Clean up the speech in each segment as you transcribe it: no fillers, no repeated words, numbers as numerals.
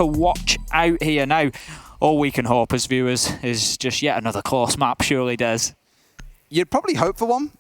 to watch out here. Now, all we can hope as viewers is just yet another close map, surely, Des. You'd probably hope for one.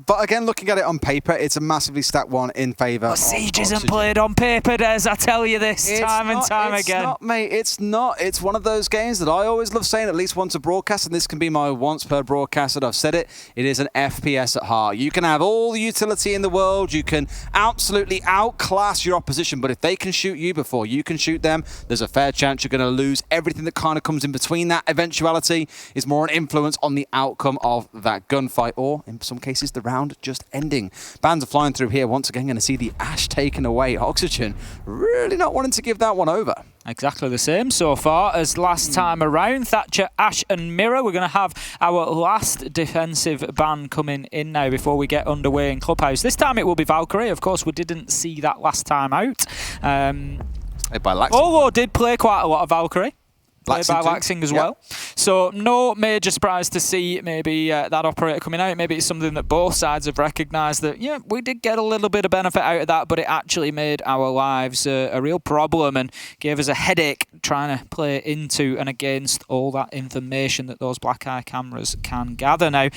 But again, looking at it on paper, it's a massively stacked one in favour of Siege Oxygen. isn't played on paper, Des, I tell you this time and time again. It's not, mate. It's not. It's one of those games that I always love saying at least once a broadcast, and this can be my once per broadcast that I've said it. It is an FPS at heart. You can have all the utility in the world. You can absolutely outclass your opposition, but if they can shoot you before you can shoot them, there's a fair chance you're going to lose. Everything that kind of comes in between that eventuality is more an influence on the outcome of that gunfight, or in some cases, the round just ending. Bands are flying through here. Once again, going to see the Ash taken away. Oxygen really not wanting to give that one over. Exactly the same so far as last time around. Thatcher, Ash and Mirror. We're going to have our last defensive ban coming in now before we get underway in Clubhouse. This time it will be Valkyrie. Of course, we didn't see that last time out. Played by Laxing. Olo did play quite a lot of Valkyrie. Played by Laxing as well. So no major surprise to see maybe that operator coming out. Maybe it's something that both sides have recognised that, yeah, we did get a little bit of benefit out of that, but it actually made our lives a real problem and gave us a headache trying to play into and against all that information that those black eye cameras can gather. Now,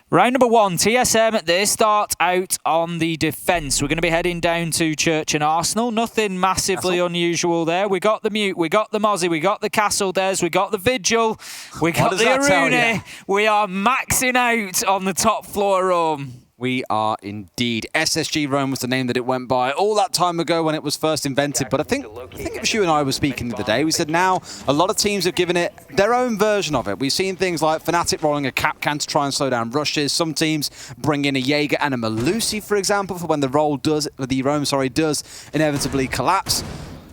round number 1, TSM, they start out on the defence. We're going to be heading down to Church and Arsenal. Nothing massively unusual there. We got the Mute, we got the Mozzie, we got the Castle Des, we got the Vigil, we got the Aruna. We are maxing out on the top floor room. We are indeed. SSG Rome was the name that it went by all that time ago when it was first invented. But I think it was you and I were speaking the other day. We said now a lot of teams have given it their own version of it. We've seen things like Fnatic rolling a Capcan to try and slow down rushes. Some teams bring in a Jaeger and a Melusi, for example, for when the Rome does inevitably collapse.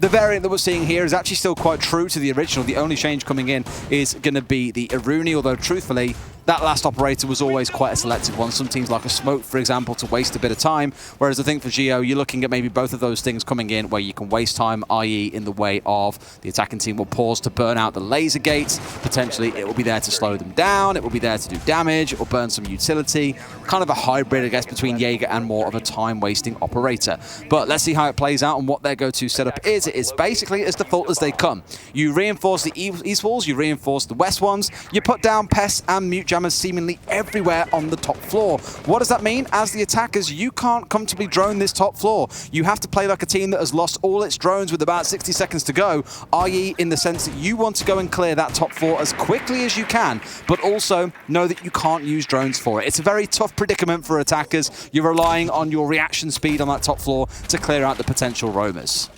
The variant that we're seeing here is actually still quite true to the original. The only change coming in is going to be the Aruni, although truthfully, that last operator was always quite a selective one. Some teams like a Smoke, for example, to waste a bit of time. Whereas I think for Geo, you're looking at maybe both of those things coming in where you can waste time, i.e. in the way of the attacking team will pause to burn out the laser gates. Potentially, it will be there to slow them down. It will be there to do damage. It will burn some utility. Kind of a hybrid, I guess, between Jaeger and more of a time-wasting operator. But let's see how it plays out and what their go-to setup is. It's basically as default as they come. You reinforce the east walls, you reinforce the west ones, you put down pests and mute jammers seemingly everywhere on the top floor. What does that mean? As the attackers, you can't comfortably drone this top floor. You have to play like a team that has lost all its drones with about 60 seconds to go, i.e. in the sense that you want to go and clear that top floor as quickly as you can, but also know that you can't use drones for it. It's a very tough predicament for attackers. You're relying on your reaction speed on that top floor to clear out the potential roamers.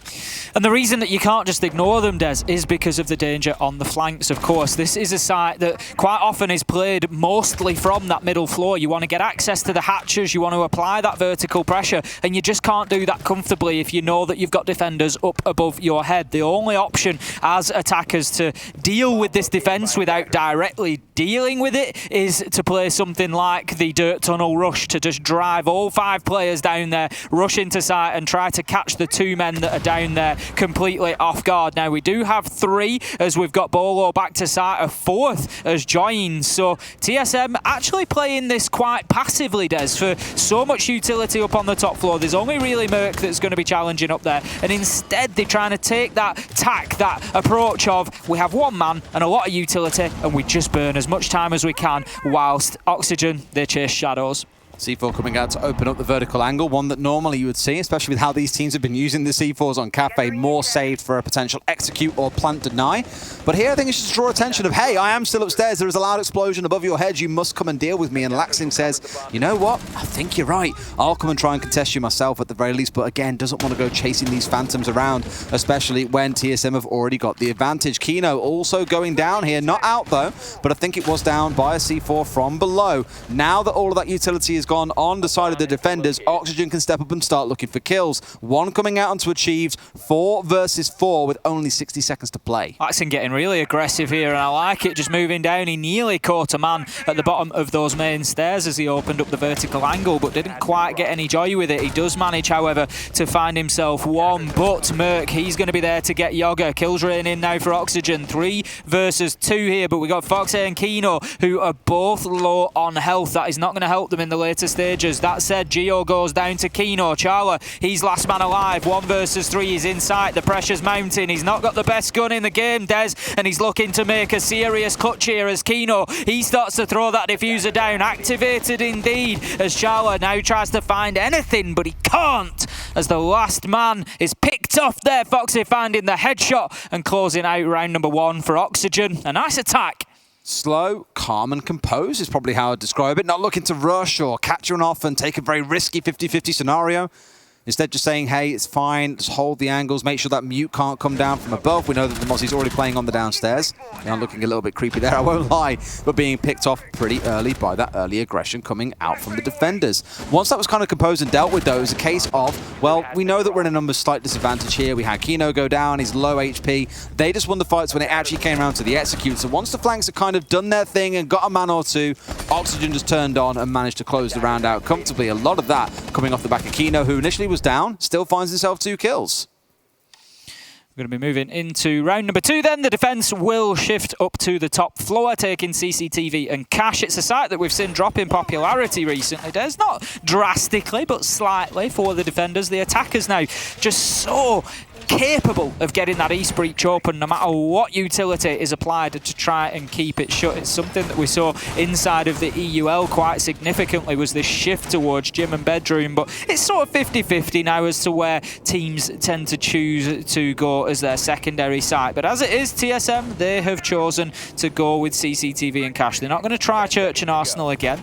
And the reason that you can't just ignore them, Des, is because of the danger on the flanks, of course. This is a site that quite often is played mostly from that middle floor. You want to get access to the hatches, you want to apply that vertical pressure, and you just can't do that comfortably if you know that you've got defenders up above your head. The only option as attackers to deal with this defence without directly dealing with it is to play something like the Dirt Tunnel Rush, to just drive all 5 players down there, rush into site and try to catch the 2 men that are down there completely off guard. Now we do have 3 as we've got Bolo back to site, a 4th as joins. So TSM actually playing this quite passively, Des, for so much utility up on the top floor. There's only really Merc that's going to be challenging up there, and instead they're trying to take that tack, that approach of we have 1 man and a lot of utility and we just burn as much time as we can whilst Oxygen, they chase shadows. C4 coming out to open up the vertical angle, one that normally you would see, especially with how these teams have been using the C4s on Cafe, more saved for a potential execute or plant deny. But here I think it's just to draw attention of, hey, I am still upstairs, there is a loud explosion above your head, you must come and deal with me. And Laxing says, you know what, I think you're right, I'll come and try and contest you myself at the very least, but again, doesn't want to go chasing these phantoms around, especially when TSM have already got the advantage. Kino also going down here, not out though, but I think it was down by a C4 from below. Now that all of that utility is gone on the side of the defenders, Oxygen can step up and start looking for kills. 1 coming out onto achieved, 4 versus 4 with only 60 seconds to play. Laxing getting really aggressive here, and I like it, just moving down. He nearly caught a man at the bottom of those main stairs as he opened up the vertical angle, but didn't quite get any joy with it. He does manage, however, to find himself 1, but Merc, he's going to be there to get Yoga. Kills rain in now for Oxygen. 3 versus 2 here, but we got Foxy and Kino, who are both low on health. That is not going to help them in the later later stages. That said, Gio goes down to Kino. Charla, he's last man alive. 1 versus 3, he's in sight. The pressure's mounting. He's not got the best gun in the game, Des, and he's looking to make a serious clutch here as Kino, he starts to throw that diffuser down. Activated indeed, as Charla now tries to find anything, but he can't, as the last man is picked off there. Foxy finding the headshot and closing out round number 1 for Oxygen. A nice attack. Slow, calm and composed is probably how I'd describe it. Not looking to rush or catch one off and take a very risky 50-50 scenario. Instead, just saying, hey, it's fine, just hold the angles, make sure that mute can't come down from above. We know that the Mozzie's already playing on the downstairs. They are looking a little bit creepy there, I won't lie, but being picked off pretty early by that early aggression coming out from the defenders. Once that was kind of composed and dealt with, though, it was a case of, well, we know that we're in a numbers slight disadvantage here. We had Kino go down, he's low HP. They just won the fights when it actually came around to the execute. So once the flanks had kind of done their thing and got a man or two, Oxygen just turned on and managed to close the round out comfortably. A lot of that coming off the back of Kino, who initially was down, still finds himself 2 kills. We're going to be moving into round number 2 then. The defence will shift up to the top floor, taking CCTV and Cash. It's a site that we've seen drop in popularity recently. There's not drastically, but slightly for the defenders. The attackers now just so capable of getting that East breach open no matter what utility is applied to try and keep it shut. It's something that we saw inside of the EUL quite significantly, was this shift towards gym and bedroom, but it's sort of 50-50 now as to where teams tend to choose to go as their secondary site. But as it is, TSM, they have chosen to go with CCTV and Cash. They're not going to try Church and Arsenal again.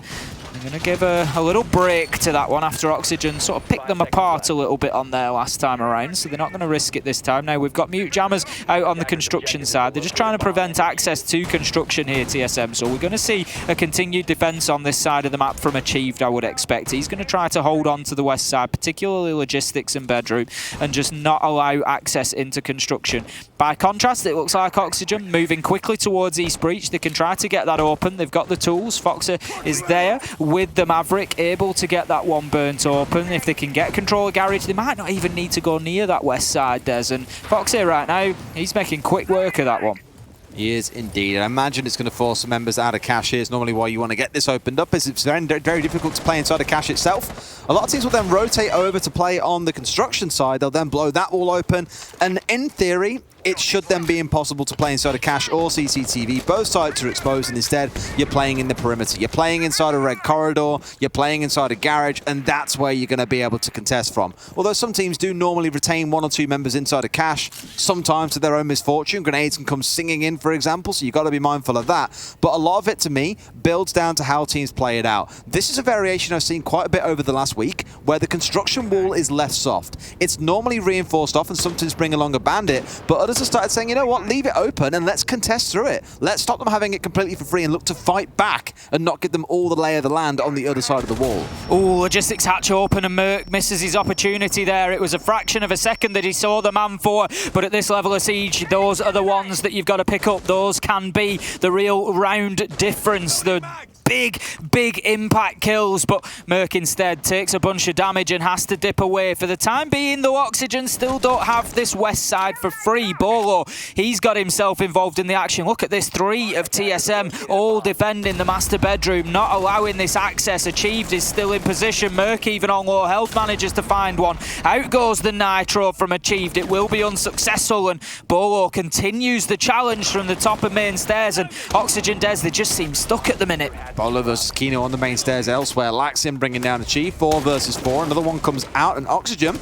I'm going to give a little break to that one after Oxygen sort of picked them apart a little bit on there last time around, so they're not going to risk it this time. Now we've got Mute Jammers out on the construction side. They're just trying to prevent access to construction here, TSM, so we're going to see a continued defence on this side of the map from Achieved, I would expect. He's going to try to hold on to the west side, particularly logistics and bedroom, and just not allow access into construction. By contrast, it looks like Oxygen moving quickly towards East Breach. They can try to get that open. They've got the tools. Foxer is there with the Maverick, able to get that one burnt open. If they can get control of Garage, they might not even need to go near that west side, Des. And Foxer right now, he's making quick work of that one. He is indeed. And I imagine it's going to force some members out of Cache here. It's normally why you want to get this opened up, is it's very, very difficult to play inside of Cache itself. A lot of teams will then rotate over to play on the construction side. They'll then blow that wall open. And in theory, it should then be impossible to play inside of Cache or CCTV. Both sides are exposed, and instead, you're playing in the perimeter. You're playing inside a red corridor, you're playing inside a garage, and that's where you're going to be able to contest from. Although some teams do normally retain 1 or 2 members inside of Cache, sometimes to their own misfortune. Grenades can come singing in, for example, so you've got to be mindful of that. But a lot of it, to me, builds down to how teams play it out. This is a variation I've seen quite a bit over the last week, where the construction wall is less soft. It's normally reinforced off, and some teams bring along a bandit, but others have started saying, you know what, leave it open and let's contest through it. Let's stop them having it completely for free and look to fight back and not give them all the lay of the land on the other side of the wall. Oh, logistics hatch open and Merc misses his opportunity there. It was a fraction of a second that he saw the man for, but at this level of siege, those are the ones that you've got to pick up. Those can be the real round difference, the big impact kills, but Merc instead takes a bunch of damage and has to dip away. For the time being, though, Oxygen still don't have this west side for free. Bolo, he's got himself involved in the action. Look at this, 3 of TSM all defending the master bedroom, not allowing this access. Achieved is still in position. Merc, even on low health, manages to find one. Out goes the Nitro from Achieved. It will be unsuccessful, and Bolo continues the challenge from the top of main stairs, and Oxygen Des, they just seem stuck at the minute. Bolo versus Kino on the main stairs elsewhere. Laxim bringing down Achieve, 4 versus 4. Another one comes out, and Oxygen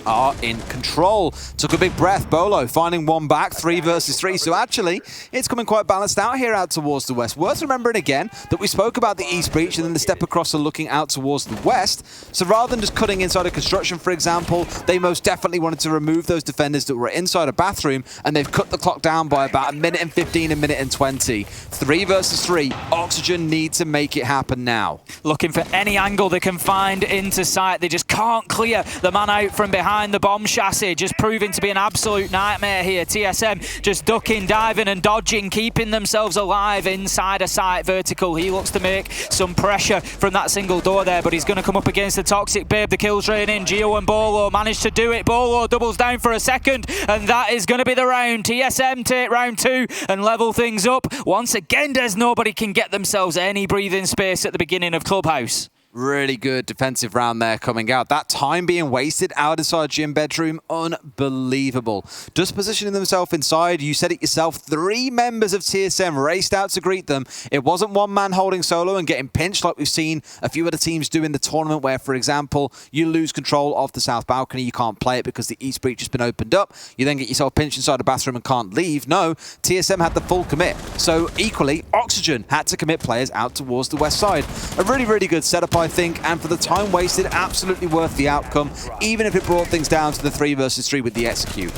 are in control. Took a big breath. Bolo finding one back, 3 versus 3. So actually, it's coming quite balanced out here out towards the west. Worth remembering again that we spoke about the East Breach and then the step across and looking out towards the west. So rather than just cutting inside a construction, for example, they most definitely wanted to remove those defenders that were inside a bathroom, and they've cut the clock down by about 1:15, 1:20. 3 versus 3. Oxygen need to make it happen now. Looking for any angle they can find into sight. They just can't clear the man out from behind the bomb chassis, just proving to be an absolute nightmare here. TSM just ducking, diving and dodging, keeping themselves alive inside a site vertical. He looks to make some pressure from that single door there, but he's going to come up against the Toxic Babe. The kills rain in. Gio and Bolo managed to do it. Bolo doubles down for a second, and that is going to be the round. TSM take round 2 and level things up. Once again, there's nobody can get themselves any breathing space at the beginning of Clubhouse. Really good defensive round there coming out. That time being wasted out inside gym bedroom, unbelievable. Just positioning themselves inside, you said it yourself, 3 members of TSM raced out to greet them. It wasn't one man holding solo and getting pinched like we've seen a few other teams do in the tournament where, for example, you lose control of the south balcony, you can't play it because the east breach has been opened up. You then get yourself pinched inside the bathroom and can't leave. No, TSM had the full commit. So equally, Oxygen had to commit players out towards the west side. A really, really good setup, I think, and for the time wasted, absolutely worth the outcome, even if it brought things down to the 3 versus 3 with the execute.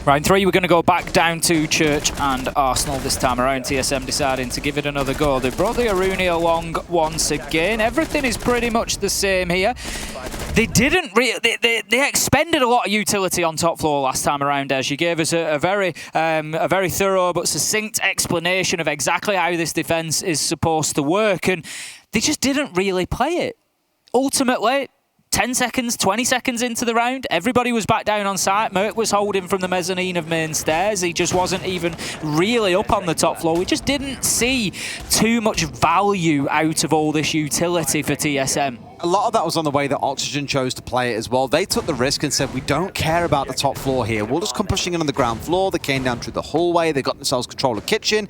Round 3, we're going to go back down to Church and Arsenal this time around. TSM deciding to give it another go. They brought the Aruni along once again. Everything is pretty much the same here. They didn't really. They expended a lot of utility on top floor last time around. As you gave us a very thorough but succinct explanation of exactly how this defense is supposed to work, and they just didn't really play it. Ultimately, 10 seconds, 20 seconds into the round, everybody was back down on site. Merc was holding from the mezzanine of main stairs. He just wasn't even really up on the top floor. We just didn't see too much value out of all this utility for TSM. A lot of that was on the way that Oxygen chose to play it as well. They took the risk and said, we don't care about the top floor here. We'll just come pushing in on the ground floor. They came down through the hallway. They got themselves control of kitchen.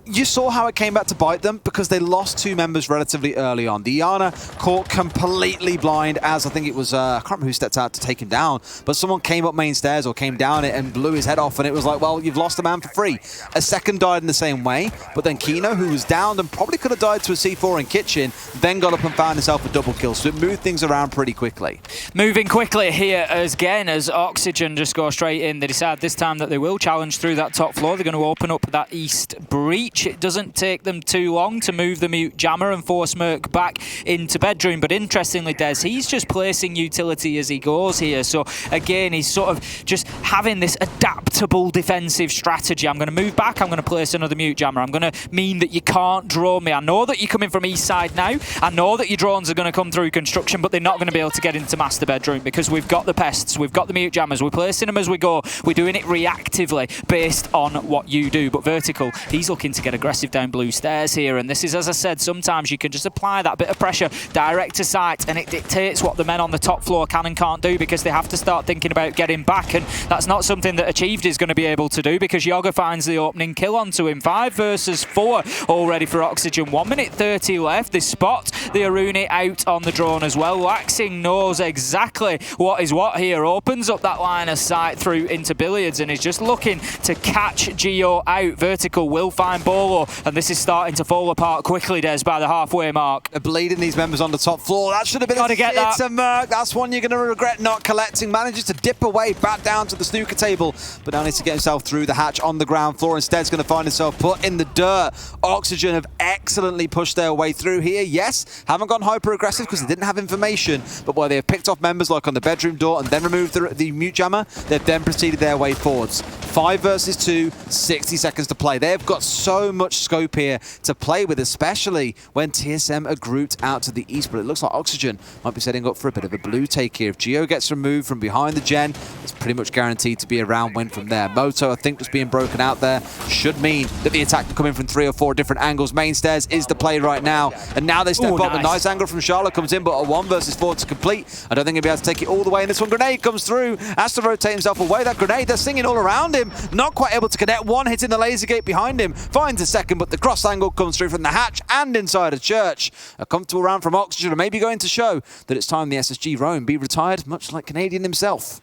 You saw how it came back to bite them because they lost 2 members relatively early on. Diana caught completely blind as I think it was, I can't remember who stepped out to take him down, but someone came up main stairs or came down it and blew his head off, and it was like, well, you've lost a man for free. A second died in the same way, but then Kino, who was downed and probably could have died to a C4 in kitchen, then got up and found himself a double kill, so it moved things around pretty quickly. Moving quickly here again as Oxygen just go straight in. They decide this time that they will challenge through that top floor. They're going to open up that east breach. It doesn't take them too long to move the mute jammer and force Merc back into bedroom, but interestingly, Des, he's just placing utility as he goes here. So again, he's sort of just having this adaptable defensive strategy. I'm going to move back, I'm going to place another mute jammer. I'm going to mean that you can't drone me. I know that you're coming from east side now. I know that your drones are going to come through construction, but they're not going to be able to get into master bedroom because we've got the pests, we've got the mute jammers, we're placing them as we go. We're doing it reactively based on what you do. But Vertical, he's looking to get aggressive down blue stairs here, and this is, as I said, sometimes you can just apply that bit of pressure direct to site and it dictates what the men on the top floor can and can't do because they have to start thinking about getting back, and that's not something that Achieved is going to be able to do because Yoga finds the opening kill onto him. 5 versus 4 already for Oxygen. 1 minute 30 left. They spot the Aruni out on the drone as well. Laxing knows exactly what is what here. Opens up that line of sight through into Billiards and is just looking to catch Geo out. Vertical will find Bolo, and this is starting to fall apart quickly, Des, by the halfway mark. They're bleeding these members on the top floor. That should have been a Merc. That's one you're going to regret not collecting. Manages to dip away back down to the snooker table, but now needs to get himself through the hatch on the ground floor. Instead, he's going to find himself put in the dirt. Oxygen have excellently pushed their way through here. Yes, haven't gone hyper-aggressive because they didn't have information, but where they have picked off members like on the bedroom door and then removed the mute jammer, they've then proceeded their way forwards. 5 versus 2, 60 seconds to play. They've got so much scope here to play with, especially when TSM are grouped out to the east, but it looks like Oxygen might be setting up for a bit of a blue take here. If Geo gets removed from behind the gen, it's pretty much guaranteed to be a round win from there. Moto, I think, just being broken out there should mean that the attack can come in from 3 or 4 different angles. Main stairs is the play right now, and now they step up. Nice. A nice angle from Charlotte comes in, but a 1 versus 4 to complete. I don't think he'll be able to take it all the way, and this one grenade comes through. Has to rotate himself away. That grenade, they're singing all around him. Not quite able to connect. 1 hitting the laser gate behind him. Finds a second, but the cross angle comes through from the hatch and inside of Church. A comfortable round from Oxygen, and maybe going to show that it's time the SSG Rome be retired, much like Canadian himself.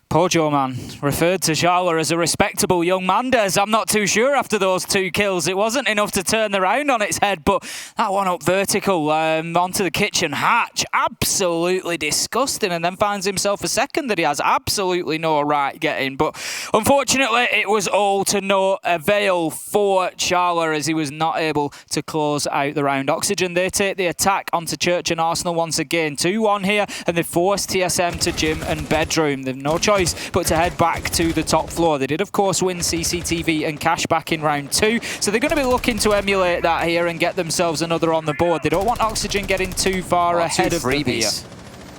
Poor Joe, man. Referred to Charlotte as a respectable young man, Des. I'm not too sure after those 2 kills. It wasn't enough to turn the round on its head, but that one up Vertical onto the kitchen hatch, absolutely disgusting, and then finds himself a second that he has absolutely no right getting. But unfortunately, it was all to no avail for Charlotte as he was not able to close out the round. Oxygen, they take the attack onto Church and Arsenal once again. 2-1 here, and they force TSM to gym and bedroom. They've no choice but to head back to the top floor. They did, of course, win CCTV and cash back in round 2, so they're going to be looking to emulate that here and get themselves another on the board. They don't want Oxygen getting too far ahead of them here.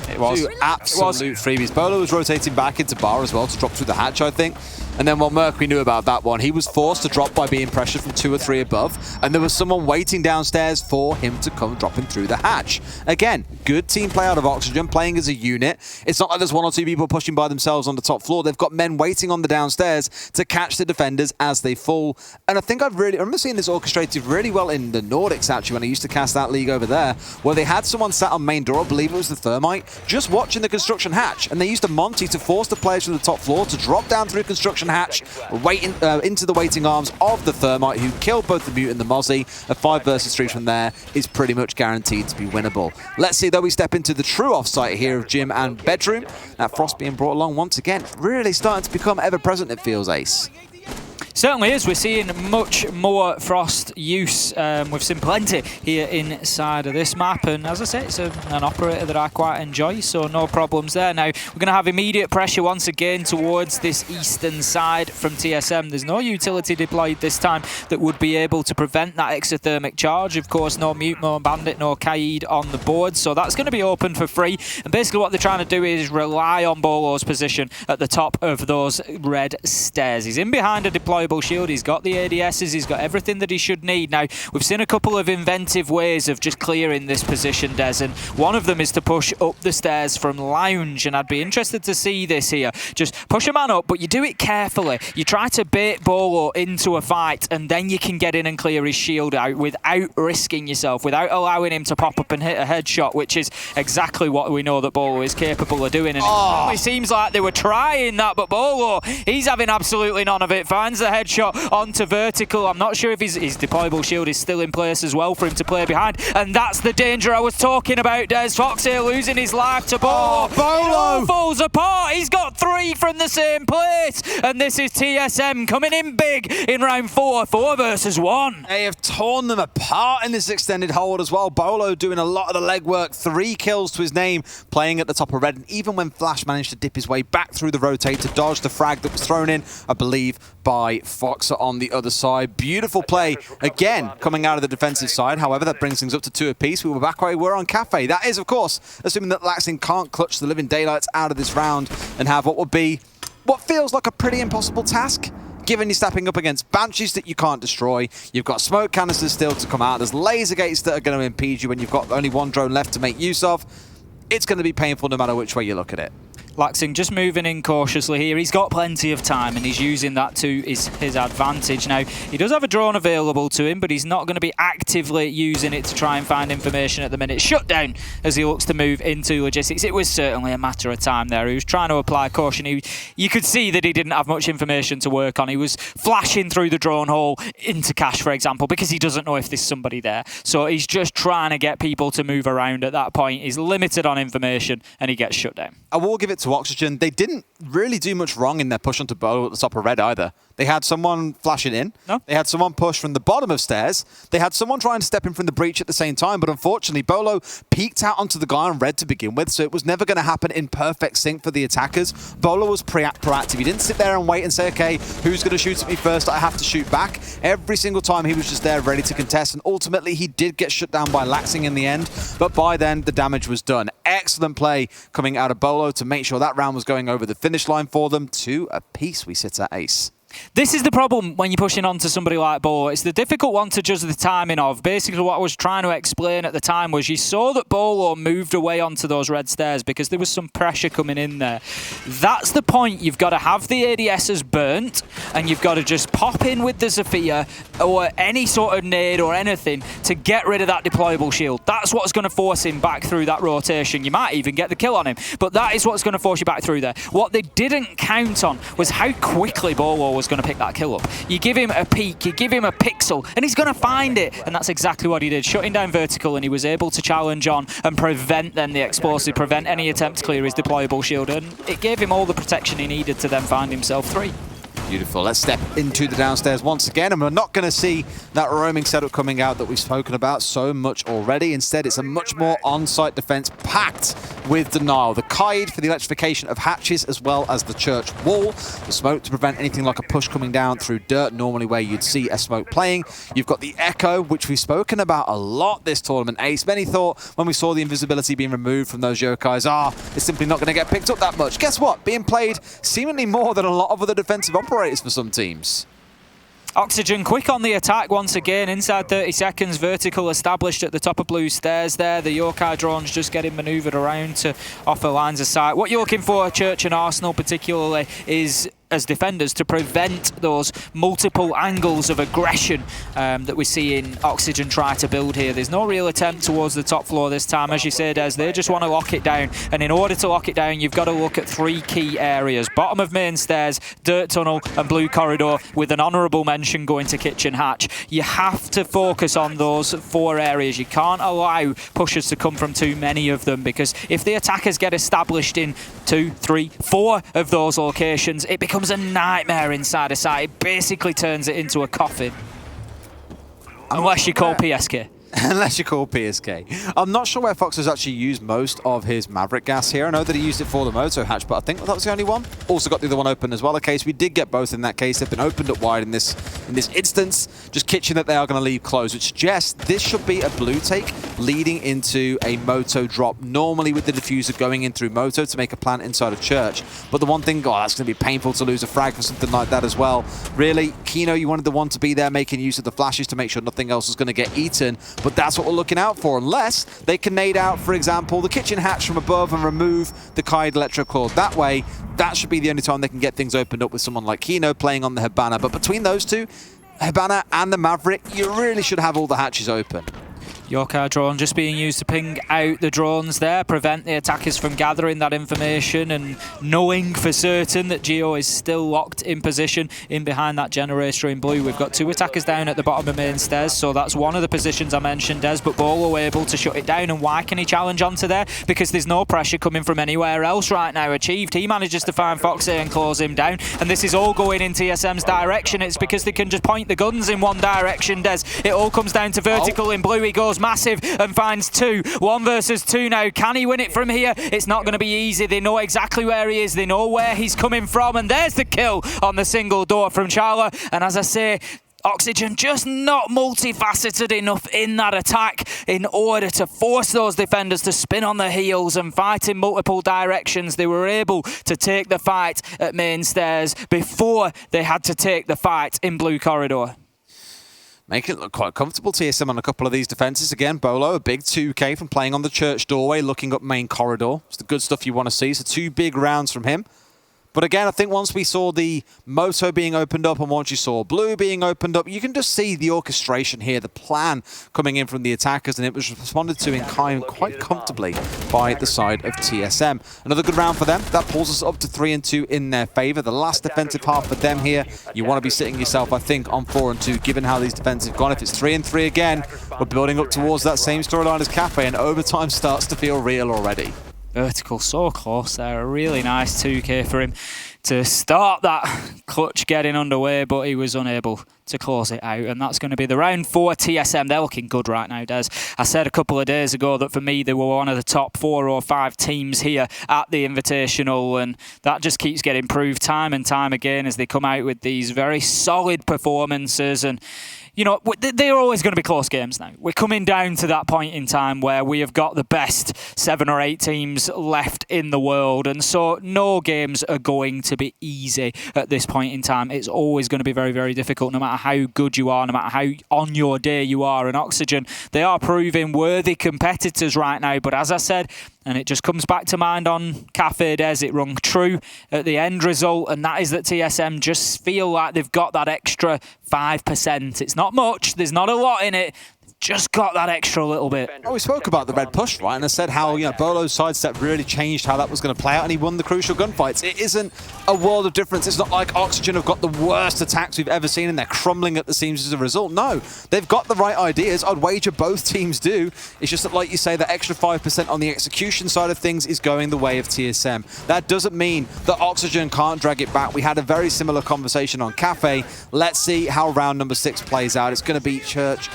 It was absolute freebies. Bolo was rotating back into bar as well to drop through the hatch, I think. And then what Mercury knew about that one, he was forced to drop by being pressured from 2 or 3 above, and there was someone waiting downstairs for him to come dropping through the hatch. Again, good team play out of Oxygen, playing as a unit. It's not like there's 1 or 2 people pushing by themselves on the top floor. They've got men waiting on the downstairs to catch the defenders as they fall. And I think I remember seeing this orchestrated really well in the Nordics, actually, when I used to cast that league over there, where they had someone sat on main door, I believe it was the Thermite, just watching the construction hatch. And they used a Monty to force the players from the top floor to drop down through construction hatch, into the waiting arms of the Thermite, who killed both the Mute and the Mozzie. A 5 versus 3 from there is pretty much guaranteed to be winnable. Let's see, though, we step into the true offsite here of Gym and Bedroom. That Frost being brought along once again, really starting to become ever-present, it feels, Ace. Certainly is. We're seeing much more Frost use. We've seen plenty here inside of this map, and as I say, it's an operator that I quite enjoy, so no problems there. Now, we're going to have immediate pressure once again towards this eastern side from TSM. There's no utility deployed this time that would be able to prevent that exothermic charge. Of course, no Mute, no Bandit, no Kaid on the board, so that's going to be open for free. And basically what they're trying to do is rely on Bolo's position at the top of those red stairs. He's in behind a deployable shield, he's got the ADSs, he's got everything that he should need. Now, we've seen a couple of inventive ways of just clearing this position, Des, and one of them is to push up the stairs from Lounge, and I'd be interested to see this here. Just push a man up, but you do it carefully. You try to bait Bolo into a fight, and then you can get in and clear his shield out without risking yourself, without allowing him to pop up and hit a headshot, which is exactly what we know that Bolo is capable of doing. And it only seems like they were trying that, but Bolo, he's having absolutely none of it. Finds the headshot onto vertical. I'm not sure if his deployable shield is still in place as well for him to play behind. And that's the danger I was talking about, Des. Fox here losing his life to Bolo. Bolo! It all falls apart. He's got 3 from the same place. And this is TSM coming in big in round 4 versus 1. They have torn them apart in this extended hold as well. Bolo doing a lot of the legwork. 3 kills to his name, playing at the top of red. And even when Flash managed to dip his way back through the rotate to dodge the frag that was thrown in, I believe, by Fox on the other side. Beautiful play, again, coming out of the defensive side. However, that brings things up to 2 apiece. We were back where we were on Cafe. That is, of course, assuming that Laxing can't clutch the living daylights out of this round and have what would be what feels like a pretty impossible task, given you're stepping up against Banshees that you can't destroy. You've got smoke canisters still to come out. There's laser gates that are going to impede you when you've got only 1 drone left to make use of. It's going to be painful no matter which way you look at it. Laxing just moving in cautiously here. He's got plenty of time and he's using that to his advantage. Now, he does have a drone available to him, but he's not going to be actively using it to try and find information at the minute. Shut down as he looks to move into logistics. It was certainly a matter of time there. He was trying to apply caution. You could see that he didn't have much information to work on. He was flashing through the drone hole into cache, for example, because he doesn't know if there's somebody there. So he's just trying to get people to move around at that point. He's limited on information and he gets shut down. I will give it to Oxygen. They didn't really do much wrong in their push onto Bolo at the top of red either. They had someone flashing in. No. They had someone push from the bottom of stairs. They had someone trying to step in from the breach at the same time, but unfortunately, Bolo peeked out onto the guy on red to begin with, so it was never going to happen in perfect sync for the attackers. Bolo was proactive. He didn't sit there and wait and say, okay, who's going to shoot at me first? I have to shoot back. Every single time he was just there ready to contest, and ultimately he did get shut down by Laxing in the end, but by then the damage was done. Excellent play coming out of Bolo to make sure that round was going over the finish line for them. 2 apiece we sit at ace. This is the problem when you're pushing on to somebody like Bolo. It's the difficult one to judge the timing of. Basically, what I was trying to explain at the time was you saw that Bolo moved away onto those red stairs because there was some pressure coming in there. That's the point. You've got to have the ADSs burnt, and you've got to just pop in with the Zephyr or any sort of nade or anything to get rid of that deployable shield. That's what's going to force him back through that rotation. You might even get the kill on him, but that is what's going to force you back through there. What they didn't count on was how quickly Bolo was going to pick that kill up. You give him a peek, you give him a pixel, and he's going to find it. And that's exactly what he did. Shutting down vertical, and he was able to challenge on and prevent then the explosive, prevent any attempt to clear his deployable shield. And it gave him all the protection he needed to then find himself 3. Beautiful. Let's step into the downstairs once again, and we're not going to see that roaming setup coming out that we've spoken about so much already. Instead, it's a much more on-site defense packed with denial. The Kaid for the electrification of hatches as well as the church wall. The smoke to prevent anything like a push coming down through dirt, normally where you'd see a smoke playing. You've got the Echo, which we've spoken about a lot this tournament, Ace. Many thought when we saw the invisibility being removed from those Yokais, it's simply not going to get picked up that much. Guess what? Being played seemingly more than a lot of other defensive operators operators for some teams. Oxygen quick on the attack once again, inside 30 seconds, vertical established at the top of blue stairs there. The Yokai drones just getting manoeuvred around to offer lines of sight. What you're looking for, Church and Arsenal particularly, is as defenders to prevent those multiple angles of aggression that we see in Oxygen try to build here. There's no real attempt towards the top floor this time, as you said, as they just want to lock it down. And in order to lock it down, you've got to look at 3 key areas. Bottom of main stairs, dirt tunnel and blue corridor, with an honourable mention going to kitchen hatch. You have to focus on those 4 areas. You can't allow pushes to come from too many of them, because if the attackers get established in 2, 3, 4 of those locations, it becomes a nightmare inside a site. It basically turns it into a coffin. Unless you call PSK. Unless you call PSK. I'm not sure where Fox has actually used most of his Maverick gas here. I know that he used it for the Moto hatch, but I think that was the only one. Also got the other one open as well. In case we did get both in that case, they've been opened up wide in this instance. Just kitchen that they are going to leave closed, which suggests this should be a blue take leading into a Moto drop. Normally with the diffuser going in through Moto to make a plant inside of Church. But the one thing, oh, that's going to be painful to lose a frag for something like that as well. Really, Kino, you wanted the one to be there making use of the flashes to make sure nothing else was going to get eaten. But that's what we're looking out for, unless they can nade out, for example, the kitchen hatch from above and remove the Kaid Electroclaw. That way, that should be the only time they can get things opened up with someone like Kino playing on the Hibana. But between those two, Hibana and the Maverick, you really should have all the hatches open. Yokai drone just being used to ping out the drones there, prevent the attackers from gathering that information and knowing for certain that Geo is still locked in position in behind that generator in blue. We've got 2 attackers down at the bottom of main stairs, so that's one of the positions I mentioned, Des, but Bolo able to shut it down. And why can he challenge onto there? Because there's no pressure coming from anywhere else right now. Achieved, he manages to find Foxy and close him down, and this is all going in TSM's direction. It's because they can just point the guns in one direction, Des. It all comes down to vertical in blue. He goes massive and finds 2. 1 versus 2 now. Can he win it from here? It's not going to be easy. They know exactly where he is. They know where he's coming from. And there's the kill on the single door from Charla. And as I say, Oxygen just not multifaceted enough in that attack in order to force those defenders to spin on their heels and fight in multiple directions. They were able to take the fight at main stairs before they had to take the fight in blue corridor. Make it look quite comfortable, TSM, on a couple of these defenses. Again, Bolo, a big 2K from playing on the Church doorway, looking up main corridor. It's the good stuff you want to see. So 2 big rounds from him. But again, I think once we saw the Moto being opened up and once you saw blue being opened up, you can just see the orchestration here, the plan coming in from the attackers, and it was responded to in kind quite comfortably by the side of TSM. Another good round for them. That pulls us up to 3-2 in their favor. The last defensive half for them here, you want to be sitting yourself, I think, on 4-2, given how these defensive have gone. If it's 3-3 again, we're building up towards that same storyline as Cafe, and overtime starts to feel real already. Vertical so close there. A really nice 2K for him to start that clutch getting underway, but he was unable to close it out. And that's going to be the round for TSM. They're looking good right now, Des. I said a couple of days ago that for me they were one of the top 4 or 5 teams here at the Invitational, and that just keeps getting proved time and time again as they come out with these very solid performances. And you know, they're always going to be close games now. We're coming down to that point in time where we have got the best 7 or 8 teams left in the world. And so no games are going to be easy at this point in time. It's always going to be very, very difficult, no matter how good you are, no matter how on your day you are. And Oxygen, they are proving worthy competitors right now. But as I said, and it just comes back to mind on Cafe Des, it rung true at the end result, and that is that TSM just feel like they've got that extra 5%. It's not much, there's not a lot in it, just got that extra little bit. Oh, we spoke about the red push, right? And I said how, you know, Bolo's sidestep really changed how that was going to play out, and he won the crucial gunfights. It isn't a world of difference. It's not like Oxygen have got the worst attacks we've ever seen and they're crumbling at the seams as a result. No, they've got the right ideas. I'd wager both teams do. It's just that, like you say, the extra 5% on the execution side of things is going the way of TSM. That doesn't mean that Oxygen can't drag it back. We had a very similar conversation on Cafe. Let's see how round number 6 plays out. It's going to be Church.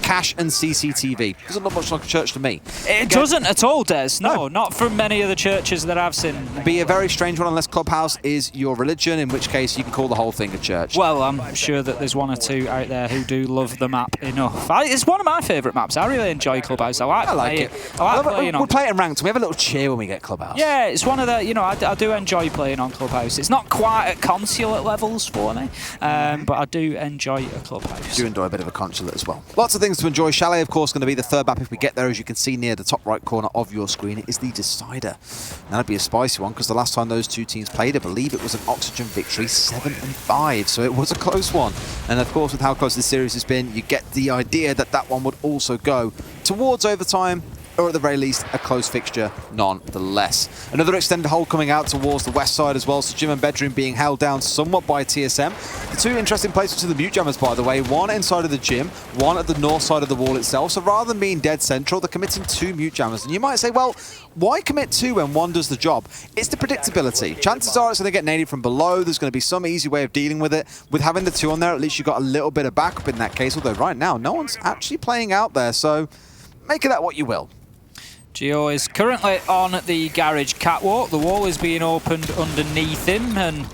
cash and CCTV. Doesn't look much like a church to me. It doesn't at all, Des. No, not from many of the churches that I've seen. Be a very strange one unless Clubhouse is your religion, in which case you can call the whole thing a church. Well, I'm sure that there's one or two out there who do love the map enough. It's one of my favourite maps. I really enjoy Clubhouse. I like it. We play it in ranked. We have a little cheer when we get Clubhouse. Yeah, it's one of the, I do enjoy playing on Clubhouse. It's not quite at consulate levels for me, but I do enjoy a Clubhouse. Do enjoy a bit of a consulate as well. Lots of things to enjoy. Chalet, of course, going to be the third map if we get there. As you can see near the top right corner of your screen, it is the decider. And that'd be a spicy one because the last time those two teams played, I believe it was an Oxygen victory, 7-5. So it was a close one. And of course, with how close this series has been, you get the idea that that one would also go towards overtime, or at the very least, a close fixture nonetheless. Another extended hold coming out towards the west side as well, so Gym and Bedroom being held down somewhat by TSM. The two interesting places to the mute jammers, by the way, one inside of the gym, one at the north side of the wall itself. So rather than being dead central, they're committing two mute jammers. And you might say, well, why commit two when one does the job? It's the predictability. Chances are it's going to get naded from below. There's going to be some easy way of dealing with it. With having the two on there, at least you've got a little bit of backup in that case, although right now, no one's actually playing out there, so make of that what you will. Gio is currently on the garage catwalk. The wall is being opened underneath him, and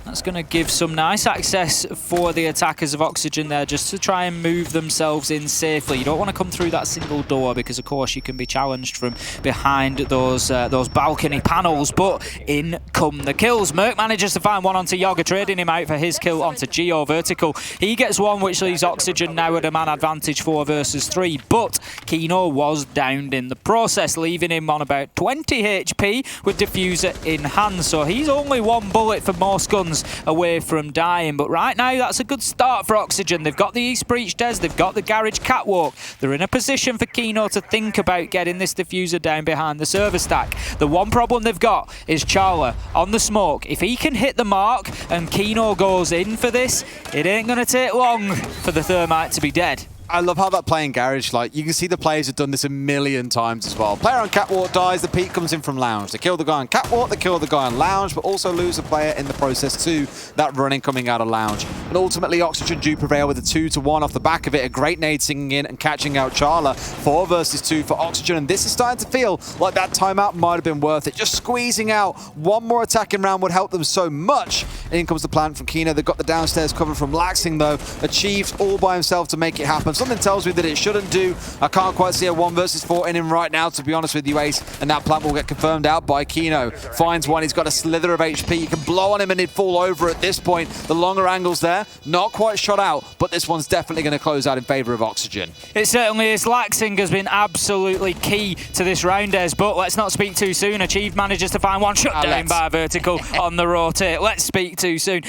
that's going to give some nice access for the attackers of Oxygen there, just to try and move themselves in safely. You don't want to come through that single door because, of course, you can be challenged from behind those balcony panels. But in come the kills. Merc manages to find one onto Yoga, trading him out for his kill onto Gio vertical. He gets one, which leaves Oxygen now at a man advantage 4 versus 3. But Kino was downed in the process, leaving him on about 20 HP with Diffuser in hand. So he's only one bullet for Morse guns away from dying, but right now that's a good start for Oxygen. They've got the East Breach Des, they've got the garage catwalk. They're in a position for Kino to think about getting this diffuser down behind the server stack. The one problem they've got is Charla on the smoke. If he can hit the mark and Kino goes in for this, it ain't gonna take long for the Thermite to be dead. I love how that play in Garage, like, you can see the players have done this a million times as well. Player on Catwalk dies, the peak comes in from Lounge. They kill the guy on Catwalk, they kill the guy on Lounge, but also lose a player in the process too, that running coming out of Lounge. And ultimately, Oxygen do prevail with a 2-1 off the back of it. A great nade singing in and catching out Charla. 4 versus 2 for Oxygen, and this is starting to feel like that timeout might have been worth it. Just squeezing out one more attacking round would help them so much. In comes the plant from Kino. They've got the downstairs cover from Laxing, though. Achieved all by himself to make it happen. Something tells me that it shouldn't do. I can't quite see a 1 versus 4 in him right now, to be honest with you, Ace. And that plant will get confirmed out by Kino. Finds one. He's got a slither of HP. You can blow on him and he'd fall over at this point. The longer angles there, not quite shot out, but this one's definitely going to close out in favour of Oxygen. It certainly is. Laxing has been absolutely key to this round, Des, but let's not speak too soon. Achieved manages to find one, shut down by Vertical on the rotate. Let's speak too soon.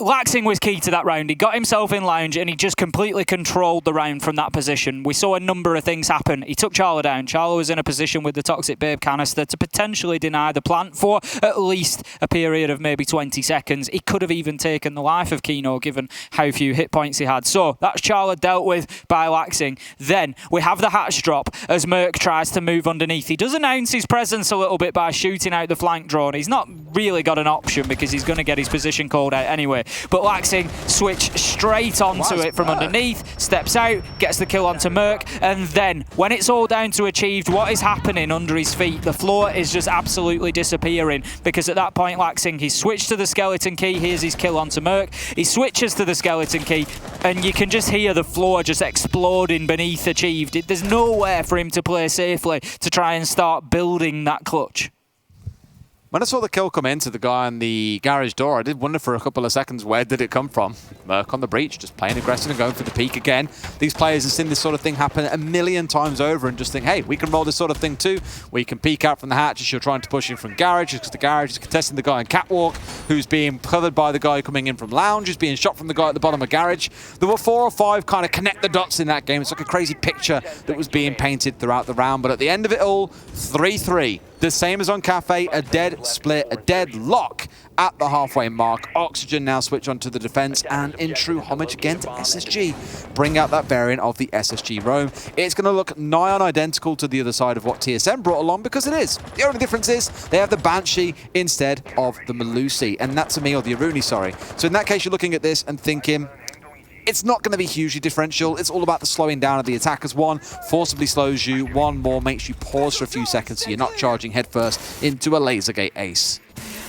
Laxing was key to that round. He got himself in Lounge and he just completely controlled the round from that position. We saw a number of things happen. He took Charla down. Charla was in a position with the Toxic Babe canister to potentially deny the plant for at least a period of maybe 20 seconds. He could have even taken the life of Kino given how few hit points he had. So that's Charla dealt with by Laxing. Then we have the hatch drop as Merc tries to move underneath. He does announce his presence a little bit by shooting out the flank drone. He's not really got an option because he's going to get his position called out anyway. But Laxing switched straight onto it from underneath, steps out, gets the kill onto Merc, and then when it's all down to Achieved, what is happening under his feet? The floor is just absolutely disappearing because at that point Laxing, he's switched to the skeleton key. Here's his kill onto Merc. He switches to the skeleton key and you can just hear the floor just exploding beneath Achieved. There's nowhere for him to play safely to try and start building that clutch. When I saw the kill come into the guy on the garage door, I did wonder for a couple of seconds, where did it come from? Merc on the breach, just playing aggressive and going for the peak again. These players have seen this sort of thing happen a million times over and just think, hey, we can roll this sort of thing too. We can peek out from the hatch as you're trying to push in from garage, because the garage is contesting the guy in Catwalk, who's being covered by the guy coming in from Lounge, who's being shot from the guy at the bottom of garage. There were 4 or 5 kind of connect the dots in that game. It's like a crazy picture that was being painted throughout the round, but at the end of it all, 3-3. The same as on Cafe, a dead split, a dead lock at the halfway mark. Oxygen now switch onto the defense, and in true homage again to SSG, bring out that variant of the SSG Roam. It's going to look nigh on identical to the other side of what TSM brought along, because it is. The only difference is they have the Banshee instead of the Malusi, and that's me, or the Aruni, sorry. So in that case, you're looking at this and thinking, it's not going to be hugely differential. It's all about the slowing down of the attackers. One forcibly slows you, one more makes you pause for a few seconds so you're not charging headfirst into a laser gate ace.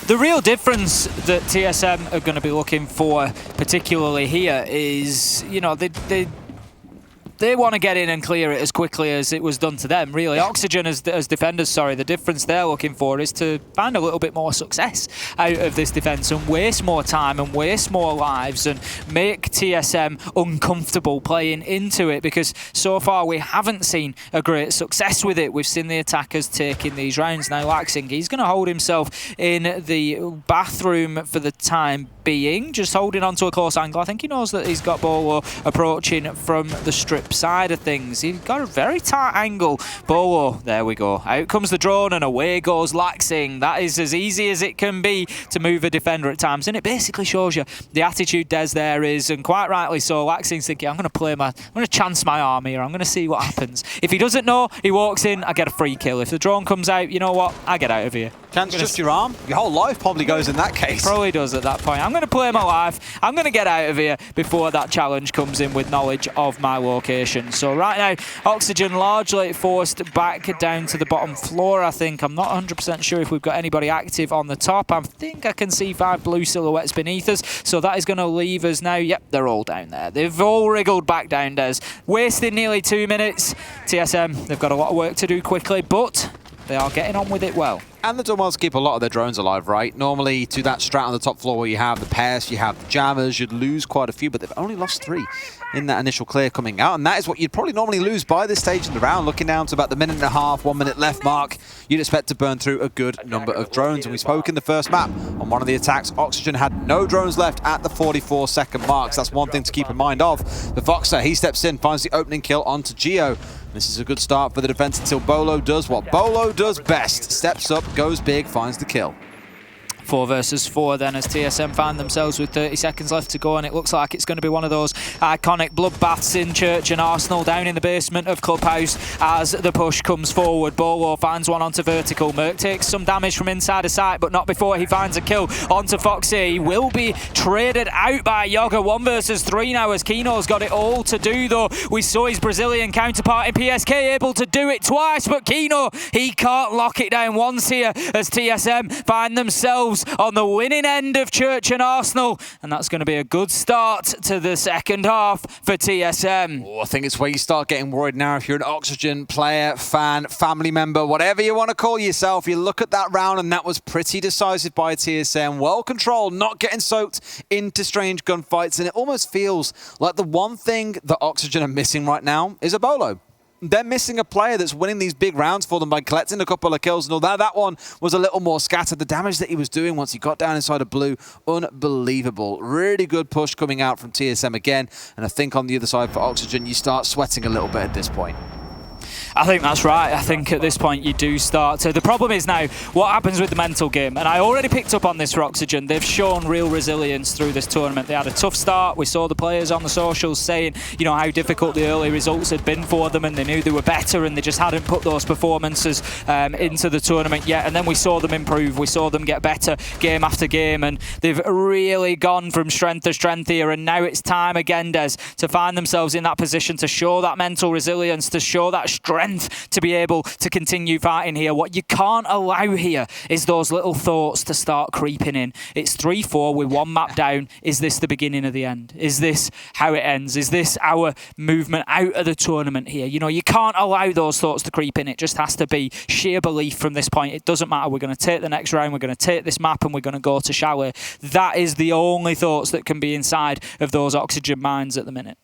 The real difference that TSM are going to be looking for, particularly here, is, you know, they want to get in and clear it as quickly as it was done to them, really. Oxygen as defenders, sorry, the difference they're looking for is to find a little bit more success out of this defense and waste more time and waste more lives and make TSM uncomfortable playing into it, because so far we haven't seen a great success with it. We've seen the attackers taking these rounds. Now Laxing, he's going to hold himself in the bathroom for the time being, just holding on to a close angle. I think he knows that he's got Bolo approaching from the strip side of things. He's got a very tight angle. Bolo, there we go. Out comes the drone and away goes Laxing. That is as easy as it can be to move a defender at times, and it basically shows you the attitude Des there is, and quite rightly so. Laxing's thinking, I'm going to chance my arm here. I'm going to see what happens. If he doesn't know, he walks in, I get a free kill. If the drone comes out, you know what? I get out of here. Chance just your arm? Your whole life probably goes in that case. Probably does at that point. I'm going to play my life. I'm going to get out of here before that challenge comes in with knowledge of my location. So right now, Oxygen largely forced back down to the bottom floor, I think. I'm not 100% sure if we've got anybody active on the top. I think I can see 5 blue silhouettes beneath us. So that is going to leave us now. Yep, they're all down there. They've all wriggled back down, Des. Wasted nearly 2 minutes. TSM, they've got a lot of work to do quickly, but they are getting on with it well. And they've done well to keep a lot of their drones alive, right? Normally, to that strat on the top floor where you have the pairs, you have the jammers, you'd lose quite a few, but they've only lost 3 in that initial clear coming out. And that is what you'd probably normally lose by this stage in the round. Looking down to about the minute and a half, 1 minute left mark, you'd expect to burn through a good number of drones. And we spoke in the first map on one of the attacks, Oxygen had no drones left at the 44-second mark. So that's one thing to keep in mind of. The Voxer, he steps in, finds the opening kill onto Geo. This is a good start for the defense until Bolo does what Bolo does best. Steps up, goes big, finds the kill. 4 versus 4 then, as TSM find themselves with 30 seconds left to go, and it looks like it's going to be one of those iconic bloodbaths in Church and Arsenal down in the basement of Clubhouse as the push comes forward. Bolo finds one onto vertical. Merc takes some damage from inside the site, but not before he finds a kill onto Foxy. He will be traded out by Yoga. 1 versus 3 now, as Kino's got it all to do, though. We saw his Brazilian counterpart in PSK able to do it twice, but Kino, he can't lock it down once here, as TSM find themselves on the winning end of Church and Arsenal, and that's going to be a good start to the second half for TSM. Oh, I think it's where you start getting worried now if you're an Oxygen player, fan, family member, whatever you want to call yourself. You look at that round, and that was pretty decisive by TSM. Well controlled, not getting soaked into strange gunfights, and it almost feels like the one thing that Oxygen are missing right now is a Bolo. They're missing a player that's winning these big rounds for them by collecting a couple of kills. And although that one was a little more scattered, the damage that he was doing once he got down inside of blue, unbelievable. Really good push coming out from TSM again. And I think on the other side for Oxygen, you start sweating a little bit at this point. I think that's right. I think at this point you do start to... The problem is now what happens with the mental game. And I already picked up on this for Oxygen. They've shown real resilience through this tournament. They had a tough start. We saw the players on the socials saying, you know, how difficult the early results had been for them, and they knew they were better, and they just hadn't put those performances into the tournament yet. And then we saw them improve. We saw them get better game after game, and they've really gone from strength to strength here. And now it's time again, Des, to find themselves in that position to show that mental resilience, to show that strength to be able to continue fighting here. What you can't allow here is those little thoughts to start creeping in. It's 3-4 with 1 map down. Is this the beginning of the end? Is this how it ends? Is this our movement out of the tournament here? You know, you can't allow those thoughts to creep in. It just has to be sheer belief from this point. It doesn't matter. We're going to take the next round. We're going to take this map and we're going to go to Chalet. That is the only thoughts that can be inside of those Oxygen minds at the minute.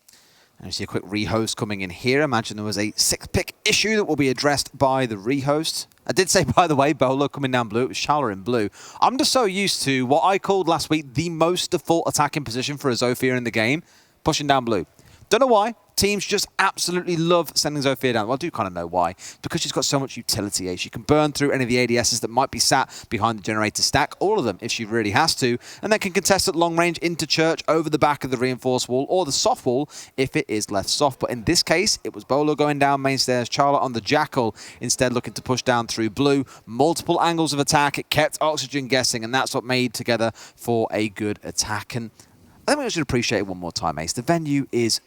And you see a quick rehost coming in here. Imagine there was a 6-pick issue that will be addressed by the rehost. I did say, by the way, Bolo coming down blue. It was Shala in blue. I'm just so used to what I called last week the most default attacking position for a Zofia in the game, pushing down blue. Don't know why. Teams just absolutely love sending Zofia down. Well, I do kind of know why. Because she's got so much utility. She can burn through any of the ADSs that might be sat behind the generator stack, all of them if she really has to, and then can contest at long range into Church over the back of the reinforced wall or the soft wall if it is left soft. But in this case, it was Bolo going down main stairs, Charlotte on the Jackal, instead looking to push down through blue. Multiple angles of attack. It kept Oxygen guessing, and that's what made together for a good attack. And I think we should appreciate it one more time, Ace. The venue is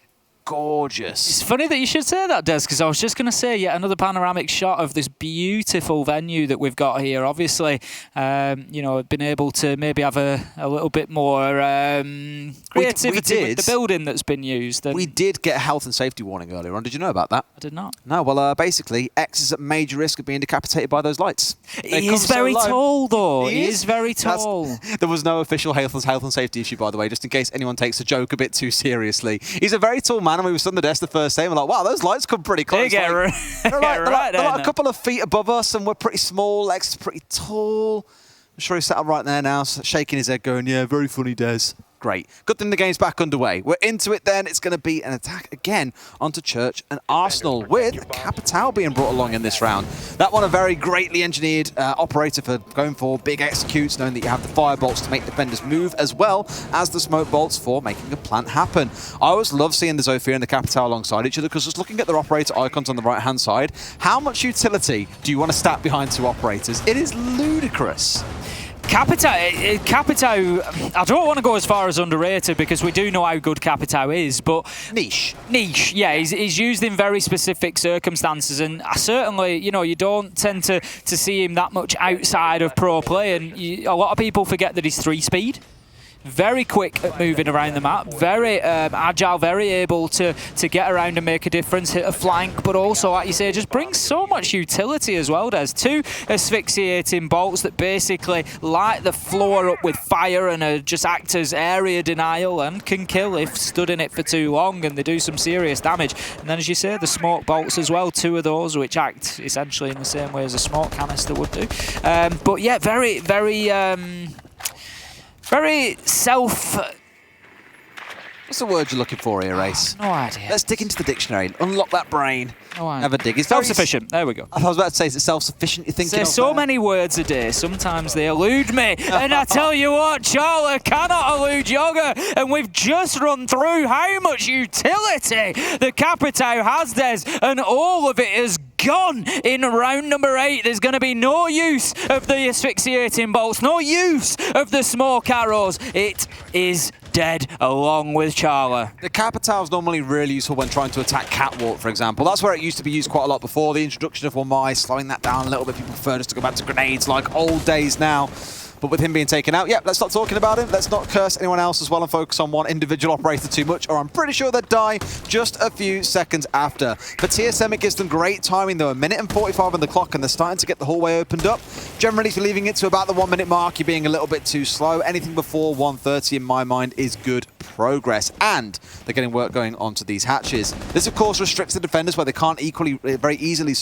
gorgeous. It's funny that you should say that, Des, because I was just going to say yet another panoramic shot of this beautiful venue that we've got here. Obviously, you know, been able to maybe have a little bit more creativity with the building that's been used. We did get a health and safety warning earlier on. Did you know about that? I did not. No, well, basically, X is at major risk of being decapitated by those lights. He is very tall, though. He is very tall. There was no official health and safety issue, by the way, just in case anyone takes the joke a bit too seriously. He's a very tall man, and we were stood on the desk the first day, and we're like, wow, those lights come pretty close. They're like a couple of feet above us, and we're pretty small. X is pretty tall. I'm sure he's sat up right there now, shaking his head, going, yeah, very funny, Des. Great. Good thing the game's back underway. We're into it then. It's going to be an attack again onto Church and Arsenal with Capital being brought along in this round. That one a very greatly engineered operator for going for big executes, knowing that you have the fire bolts to make defenders move as well as the smoke bolts for making a plant happen. I always love seeing the Zofia and the Capital alongside each other because just looking at their operator icons on the right-hand side, how much utility do you want to stack behind two operators? It is ludicrous. Capito, I don't want to go as far as underrated because we do know how good Capito is, but... Niche, yeah. He's used in very specific circumstances, and certainly, you know, you don't tend to see him that much outside of pro play, and a lot of people forget that he's 3-speed. Very quick at moving around the map, very agile, very able to get around and make a difference, hit a flank, but also, like you say, just brings so much utility as well. There's 2 asphyxiating bolts that basically light the floor up with fire and just act as area denial and can kill if stood in it for too long, and they do some serious damage. And then, as you say, the smoke bolts as well, 2 of those which act essentially in the same way as a smoke canister would do. But yeah, very, very... very self... What's the word you're looking for here, Ace? No idea. Let's dig into the dictionary and unlock that brain. No idea. Have a dig. It's self-sufficient. There we go. I was about to say, is it self-sufficient you're thinking of? There's so many words a day. Sometimes they elude me. And I tell you what, Charlie cannot elude Yoga. And we've just run through how much utility the Capito has, Des. And all of it is gone in round number 8. There's going to be no use of the asphyxiating bolts, no use of the smoke arrows. It is dead along with Charla. The Capital's normally really useful when trying to attack Catwalk, for example. That's where it used to be used quite a lot before. The introduction of 1 slowing that down a little bit. People prefer us to go back to grenades like old days now. But with him being taken out, let's stop talking about him. Let's not curse anyone else as well and focus on one individual operator too much, or I'm pretty sure they'd die just a few seconds after. For TSM, it gives them great timing, though. 1:45 on the clock, and they're starting to get the hallway opened up. Generally, if you're leaving it to about the 1 minute mark, you're being a little bit too slow. Anything before 1:30, in my mind, is good progress. And they're getting work going onto these hatches. This, of course, restricts the defenders where they can't very easily,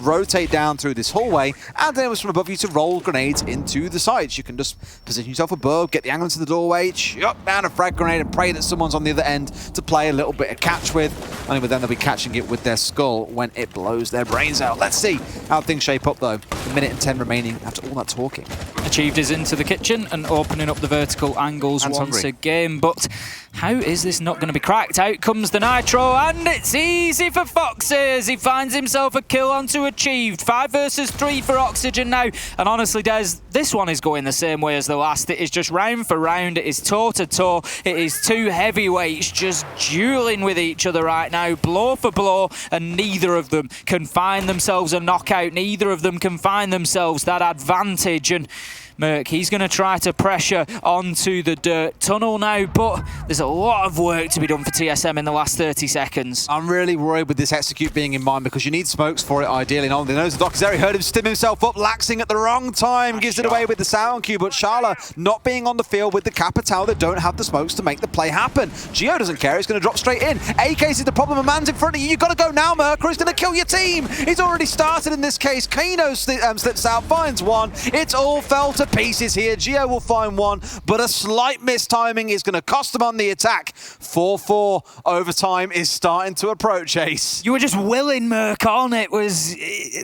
rotate down through this hallway, and then it was from above you to roll grenades into the sides. You can just position yourself above, get the angle into the doorway, chuck down a frag grenade and pray that someone's on the other end to play a little bit of catch with. Only with them they'll be catching it with their skull when it blows their brains out. Let's see how things shape up though. 1:10 remaining after all that talking. Achieved is into the kitchen and opening up the vertical angles once again, but how is this not going to be cracked? Out comes the Nitro, and it's easy for Foxes. He finds himself a kill onto Achieved. 5 versus 3 for Oxygen now, and honestly, Des, this one is going the same way as the last. It is just round for round. It is toe-to-toe. It is 2 heavyweights just dueling with each other right now, blow for blow, and neither of them can find themselves a knockout. Neither of them can find themselves that advantage, and Merc, he's going to try to pressure onto the dirt tunnel now, but there's a lot of work to be done for TSM in the last 30 seconds. I'm really worried with this execute being in mind because you need smokes for it, ideally. And the nose of Doc is there. He heard him stim himself up, laxing at the wrong time, gives it away with the sound cue, but Charla not being on the field with the Capital, they don't have the smokes to make the play happen. Gio doesn't care. He's going to drop straight in. AK's is the problem. A man's in front of you. You've got to go now, Merc, or he's going to kill your team. He's already started in this case. Kano slips out, finds one. It's all fell to pieces here. Gio will find one, but a slight mistiming is going to cost him on the attack. 4-4. Overtime is starting to approach, Ace. You were just willing, Merc, on it. Was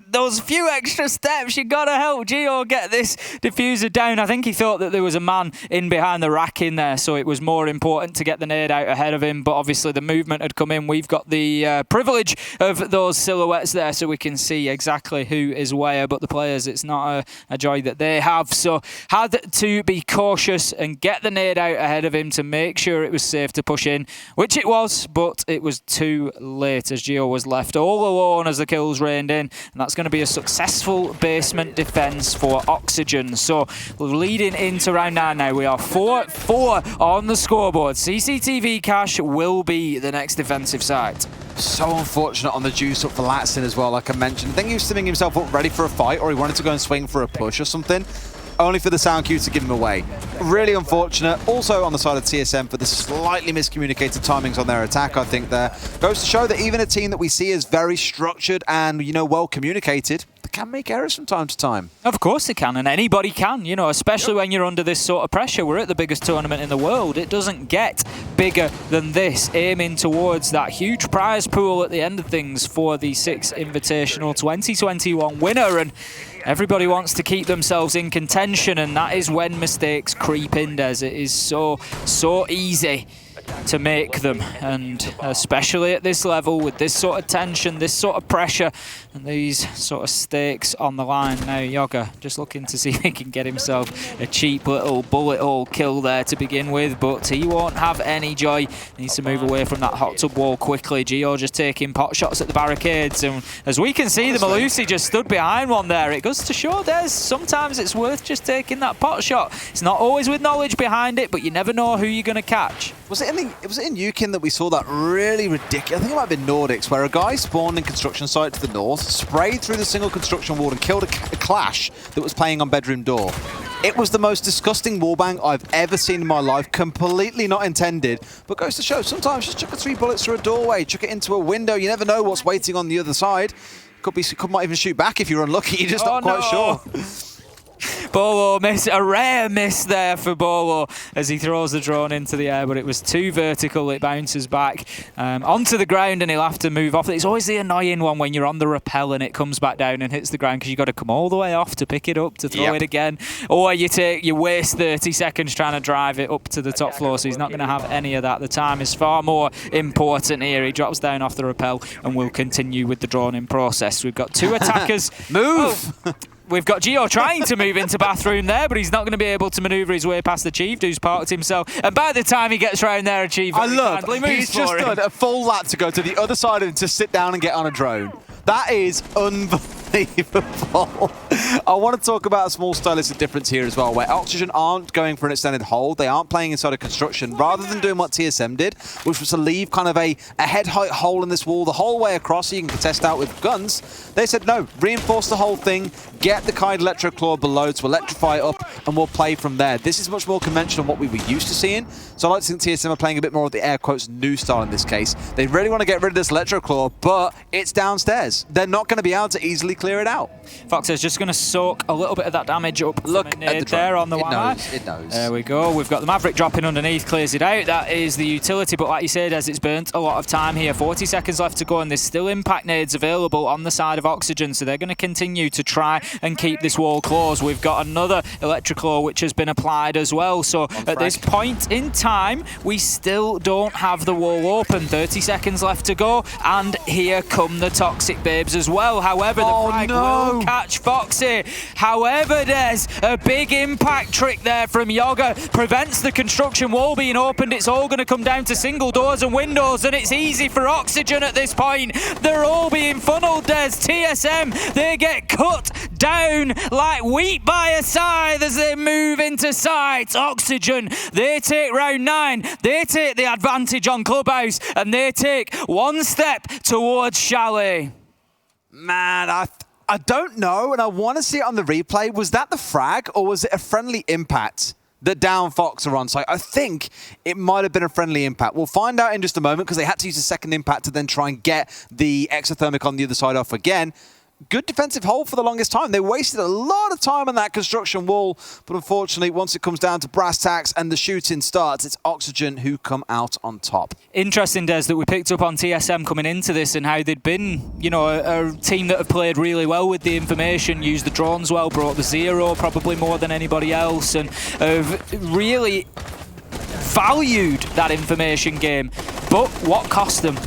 those few extra steps. You got to help Gio get this diffuser down. I think he thought that there was a man in behind the rack in there, so it was more important to get the nade out ahead of him, but obviously the movement had come in. We've got the privilege of those silhouettes there, so we can see exactly who is where, but the players, it's not a joy that they have, so so had to be cautious and get the nade out ahead of him to make sure it was safe to push in, which it was, but it was too late as Gio was left all alone as the kills rained in, and that's going to be a successful basement defense for Oxygen. So leading into round 9 now, we are 4-4 on the scoreboard. CCTV Cash will be the next defensive side. So unfortunate on the juice up for Latson as well, like I mentioned. I think he was swimming himself up ready for a fight, or he wanted to go and swing for a push or something, only for the sound cue to give him away. Really unfortunate. Also on the side of TSM for the slightly miscommunicated timings on their attack, I think there. Goes to show that even a team that we see as very structured and, you know, well communicated, they can make errors from time to time. Of course they can, and anybody can, you know, especially when you're under this sort of pressure. We're at the biggest tournament in the world. It doesn't get bigger than this, aiming towards that huge prize pool at the end of things for the Six Invitational 2021 winner, and everybody wants to keep themselves in contention, and that is when mistakes creep in, Des. It is so easy to make them, and especially at this level with this sort of tension, this sort of pressure, and these sort of stakes on the line. Now Yoga just looking to see if he can get himself a cheap little bullet hole kill there to begin with, but he won't have any joy. He needs to move away from that hot tub wall quickly. Gio just taking pot shots at the barricades, and as we can see, the Malusi just stood behind one there. It goes to show, Des, sometimes it's worth just taking that pot shot. It's not always with knowledge behind it, but you never know who you're going to catch. Was it in Yukin that we saw that really ridiculous, I think it might have been Nordics, where a guy spawned in construction site to the north, sprayed through the single construction wall and killed a Clash that was playing on bedroom door. It was the most disgusting wallbang I've ever seen in my life, completely not intended, but goes to show, sometimes just chuck 3 bullets through a doorway, chuck it into a window, you never know what's waiting on the other side. Might even shoot back if you're unlucky, you're just not quite sure. Bolo miss, a rare miss there for Bolo as he throws the drone into the air, but it was too vertical. It bounces back onto the ground and he'll have to move off. It's always the annoying one when you're on the rappel and it comes back down and hits the ground, because you've got to come all the way off to pick it up, to throw it again, or you waste 30 seconds trying to drive it up to the top floor, so he's not going to have any of that. The time is far more important here. He drops down off the rappel and will continue with the drone in process. We've got 2 attackers. Move! Oh. We've got Gio trying to move into bathroom there, but he's not going to be able to manoeuvre his way past the Chief, who's parked himself. And by the time he gets round there, Chief, he's just done a full lap to go to the other side and to sit down and get on a drone. That is unbelievable. I want to talk about a small stylistic difference here as well, where Oxygen aren't going for an extended hold. They aren't playing inside of construction. Rather than doing what TSM did, which was to leave kind of a head-height hole in this wall the whole way across so you can contest out with guns, they said no, reinforce the whole thing, get the Kite Electro Claw below to electrify it up, and we'll play from there. This is much more conventional than what we were used to seeing, so I like to think TSM are playing a bit more of the air quotes new style in this case. They really want to get rid of this Electro Claw, but it's downstairs. They're not going to be able to easily clear it out. Fox is just going to soak a little bit of that damage up. Look at the there on the wire. It knows. There we go. We've got the Maverick dropping underneath, clears it out. That is the utility, but like you said, as it's burnt a lot of time here. 40 seconds left to go, and there's still impact nades available on the side of Oxygen, so they're going to continue to try and keep this wall closed. We've got another Electroclaw which has been applied as well, so at this point in time, we still don't have the wall open. 30 seconds left to go, and here come the Toxic Babes as well. However, the frag will catch Foxy. However, there's a big impact trick there from Yoga. Prevents the construction wall being opened. It's all going to come down to single doors and windows, and it's easy for Oxygen at this point. They're all being funneled, Des. TSM, they get cut down like wheat by a scythe as they move into sight. Oxygen, they take round 9. They take the advantage on Clubhouse, and they take one step towards Chalet. Man, I don't know, and I want to see it on the replay. Was that the frag, or was it a friendly impact that down Fox are on site? I think it might have been a friendly impact. We'll find out in just a moment, because they had to use a second impact to then try and get the exothermic on the other side off again. Good defensive hold for the longest time. They wasted a lot of time on that construction wall, but unfortunately, once it comes down to brass tacks and the shooting starts, it's Oxygen who come out on top. Interesting, Des, that we picked up on TSM coming into this and how they'd been, you know, a team that have played really well with the information, used the drones well, brought the zero probably more than anybody else, and have really valued that information game. But what cost them?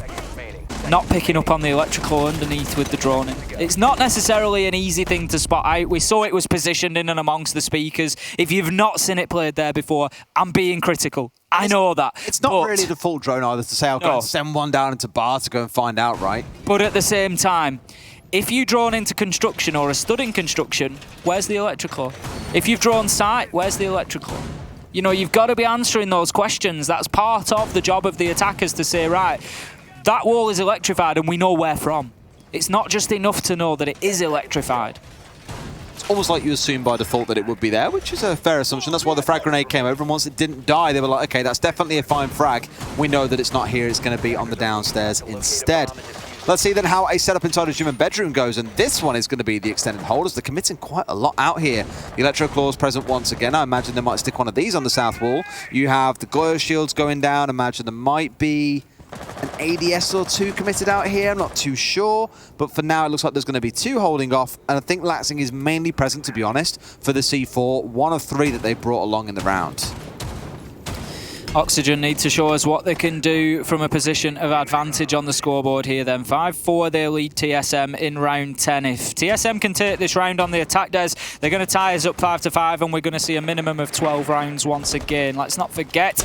not picking up on the electrical underneath with the droning. It's not necessarily an easy thing to spot out. We saw it was positioned in and amongst the speakers. If you've not seen it played there before, I'm being critical. I know that. It's not really the full drone either to say, I'll go and send one down into bar to go and find out, right? But at the same time, if you drone into construction or are stood in construction, where's the electrical? If you've drawn site, where's the electrical? You know, you've got to be answering those questions. That's part of the job of the attackers to say, right, that wall is electrified and we know where from. It's not just enough to know that it is electrified. It's almost like you assume by default that it would be there, which is a fair assumption. That's why the frag grenade came over, and once it didn't die, they were like, okay, that's definitely a fine frag. We know that it's not here, it's going to be on the downstairs instead. Let's see then how a setup inside a gym and bedroom goes, and this one is going to be the extended holders. They're committing quite a lot out here. The Electro Claws present once again. I imagine they might stick one of these on the south wall. You have the Glow shields going down. Imagine there might be an ADS or two committed out here. I'm not too sure, but for now it looks like there's going to be two holding off, and I think Laxing is mainly present, to be honest, for the C4, one of three that they brought along in the round. Oxygen need to show us what they can do from a position of advantage on the scoreboard here then. 5-4, they lead TSM in round 10. If TSM can take this round on the attack des, they're going to tie us up 5-5, and we're going to see a minimum of 12 rounds once again. Let's not forget,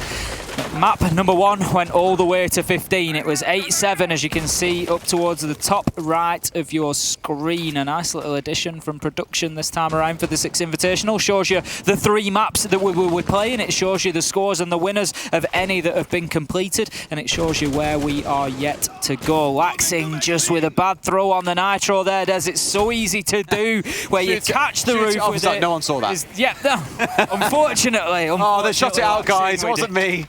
map number 1 went all the way to 15. It was 8-7, as you can see up towards the top right of your screen. A nice little addition from production this time around for the Six Invitational. Shows you the 3 maps that we were playing. It shows you the scores and the winners of any that have been completed, and it shows you where we are yet to go. Laxing just with a bad throw on the nitro there, Des. It's so easy to do, where you catch the roof with it. No one saw that. Yeah, no, unfortunately. Oh, they shot it out, guys. It wasn't me.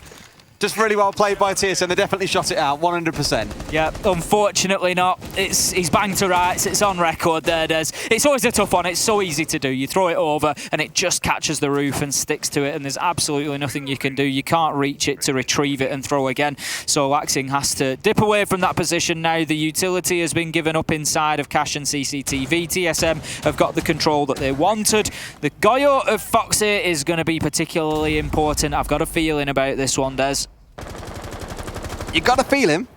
Just really well played by TSM. They definitely shot it out, 100%. Yeah, unfortunately not. He's banged to rights. It's on record there, Des. It's always a tough one. It's so easy to do. You throw it over and it just catches the roof and sticks to it, and there's absolutely nothing you can do. You can't reach it to retrieve it and throw again. So Laxing has to dip away from that position now. The utility has been given up inside of Cash and CCTV. TSM have got the control that they wanted. The Goyo of Foxy is going to be particularly important. I've got a feeling about this one, Des. You got a feeling,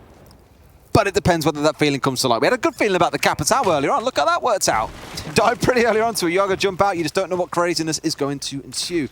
but it depends whether that feeling comes to light. We had a good feeling about the Capitao earlier on. Look how that worked out. Dive pretty early on to a Yoga jump out. You just don't know what craziness is going to ensue.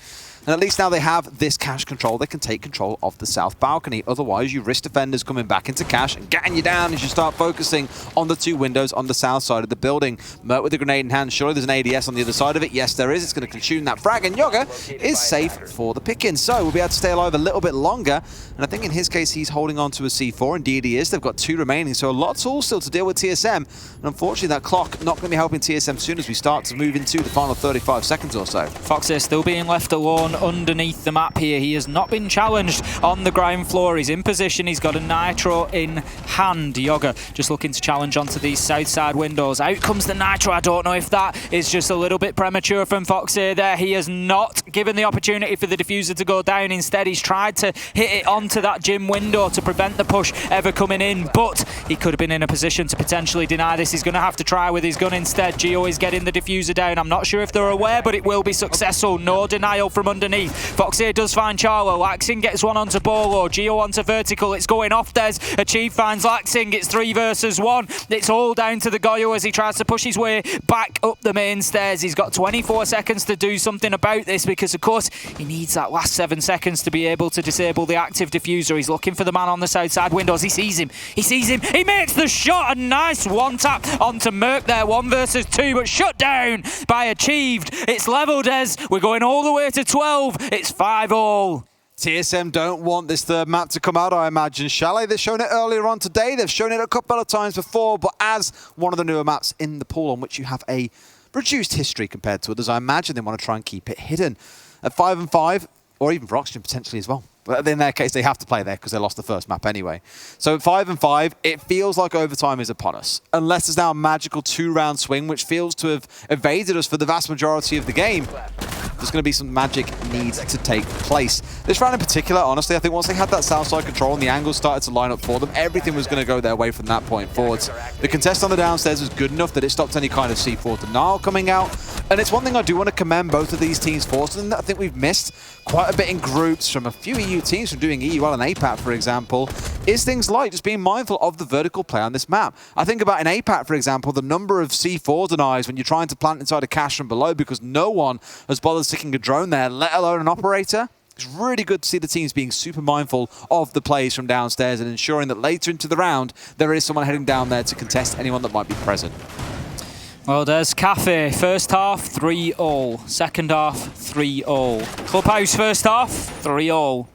And at least now they have this Cash control. They can take control of the south balcony. Otherwise, you risk defenders coming back into Cash and getting you down as you start focusing on the 2 windows on the south side of the building. Mert with the grenade in hand. Surely there's an ADS on the other side of it. Yes, there is. It's going to consume that frag, and Yoga is safe for the pick-in. So we'll be able to stay alive a little bit longer. And I think in his case, he's holding on to a C4. Indeed he is. They've got 2 remaining. So a lot's all still to deal with TSM. And unfortunately, that clock not going to be helping TSM soon as we start to move into the final 35 seconds or so. Foxy still being left alone underneath the map here. He has not been challenged on the ground floor. He's in position. He's got a nitro in hand. Yoga just looking to challenge onto these south side windows. Out comes the nitro. I don't know if that is just a little bit premature from Foxy there. He has not given the opportunity for the diffuser to go down. Instead, he's tried to hit it onto that gym window to prevent the push ever coming in, but he could have been in a position to potentially deny this. He's going to have to try with his gun instead. Geo is getting the diffuser down. I'm not sure if they're aware, but it will be successful. No denial from underneath. Foxy does find Charlo. Laxing gets one onto Bolo. Geo onto vertical. It's going off Des. Achieve finds Laxing. It's 3 versus 1. It's all down to the Goyo as he tries to push his way back up the main stairs. He's got 24 seconds to do something about this, because of course he needs that last 7 seconds to be able to disable the active diffuser. He's looking for the man on the south side windows. He sees him. He sees him. He makes the shot. A nice one tap onto Merc there. 1 versus 2, but shut down by Achieved. It's level, Des. We're going all the way to 12. It's 5-all. TSM don't want this third map to come out, I imagine, shall they? They've shown it earlier on today. They've shown it a couple of times before, but as one of the newer maps in the pool on which you have a reduced history compared to others, I imagine they want to try and keep it hidden. At 5-5, or even for Oxygen potentially as well. But in their case, they have to play there because they lost the first map anyway. So at 5-5, it feels like overtime is upon us. Unless there's now a magical 2-round swing, which feels to have evaded us for the vast majority of the game. There's going to be some magic needs to take place. This round in particular, honestly, I think once they had that south side control and the angles started to line up for them, everything was going to go their way from that point forwards. The contest on the downstairs was good enough that it stopped any kind of C4 denial coming out. And it's one thing I do want to commend both of these teams for, something that I think we've missed quite a bit in groups from a few EU teams from doing EUL and APAC, for example, is things like just being mindful of the vertical play on this map. I think about in APAC, for example, the number of C4 denies when you're trying to plant inside a cache from below because no one has bothered sticking a drone there, let alone an operator. It's really good to see the teams being super mindful of the plays from downstairs and ensuring that later into the round, there is someone heading down there to contest anyone that might be present. Well, there's Cafe. First half, 3-all. Second half, 3-all. Clubhouse first half, 3-all.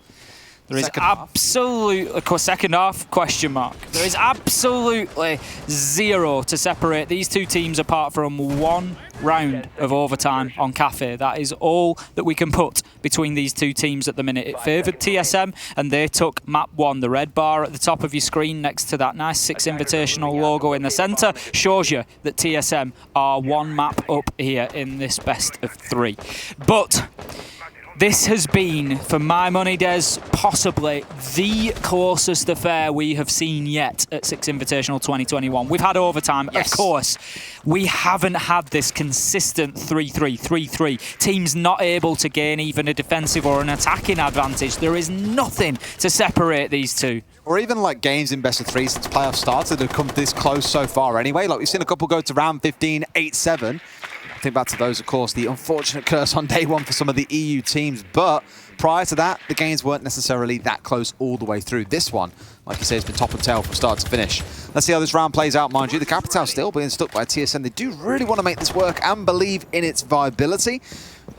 There is absolutely, second half, question mark. There is absolutely zero to separate these two teams apart from one round of overtime on Cafe. That is all that we can put between these two teams at the minute. It favoured TSM and they took map 1. The red bar at the top of your screen next to that nice Six Invitational logo in the centre shows you that TSM are one map up here in this best of 3. But this has been, for my money, Des, possibly the closest affair we have seen yet at Six Invitational 2021. We've had overtime, yes, of course. We haven't had this consistent 3-3, 3-3. Teams not able to gain even a defensive or an attacking advantage. There is nothing to separate these two. Or even like games in best of 3 since playoffs started have come this close so far anyway. Like we've seen a couple go to round 15, 8-7. Think back to those, of course, the unfortunate curse on day 1 for some of the EU teams. But prior to that, the games weren't necessarily that close all the way through. This one, like you say, has been top and tail from start to finish. Let's see how this round plays out, mind you. The Capital still being stuck by TSM. They do really want to make this work and believe in its viability.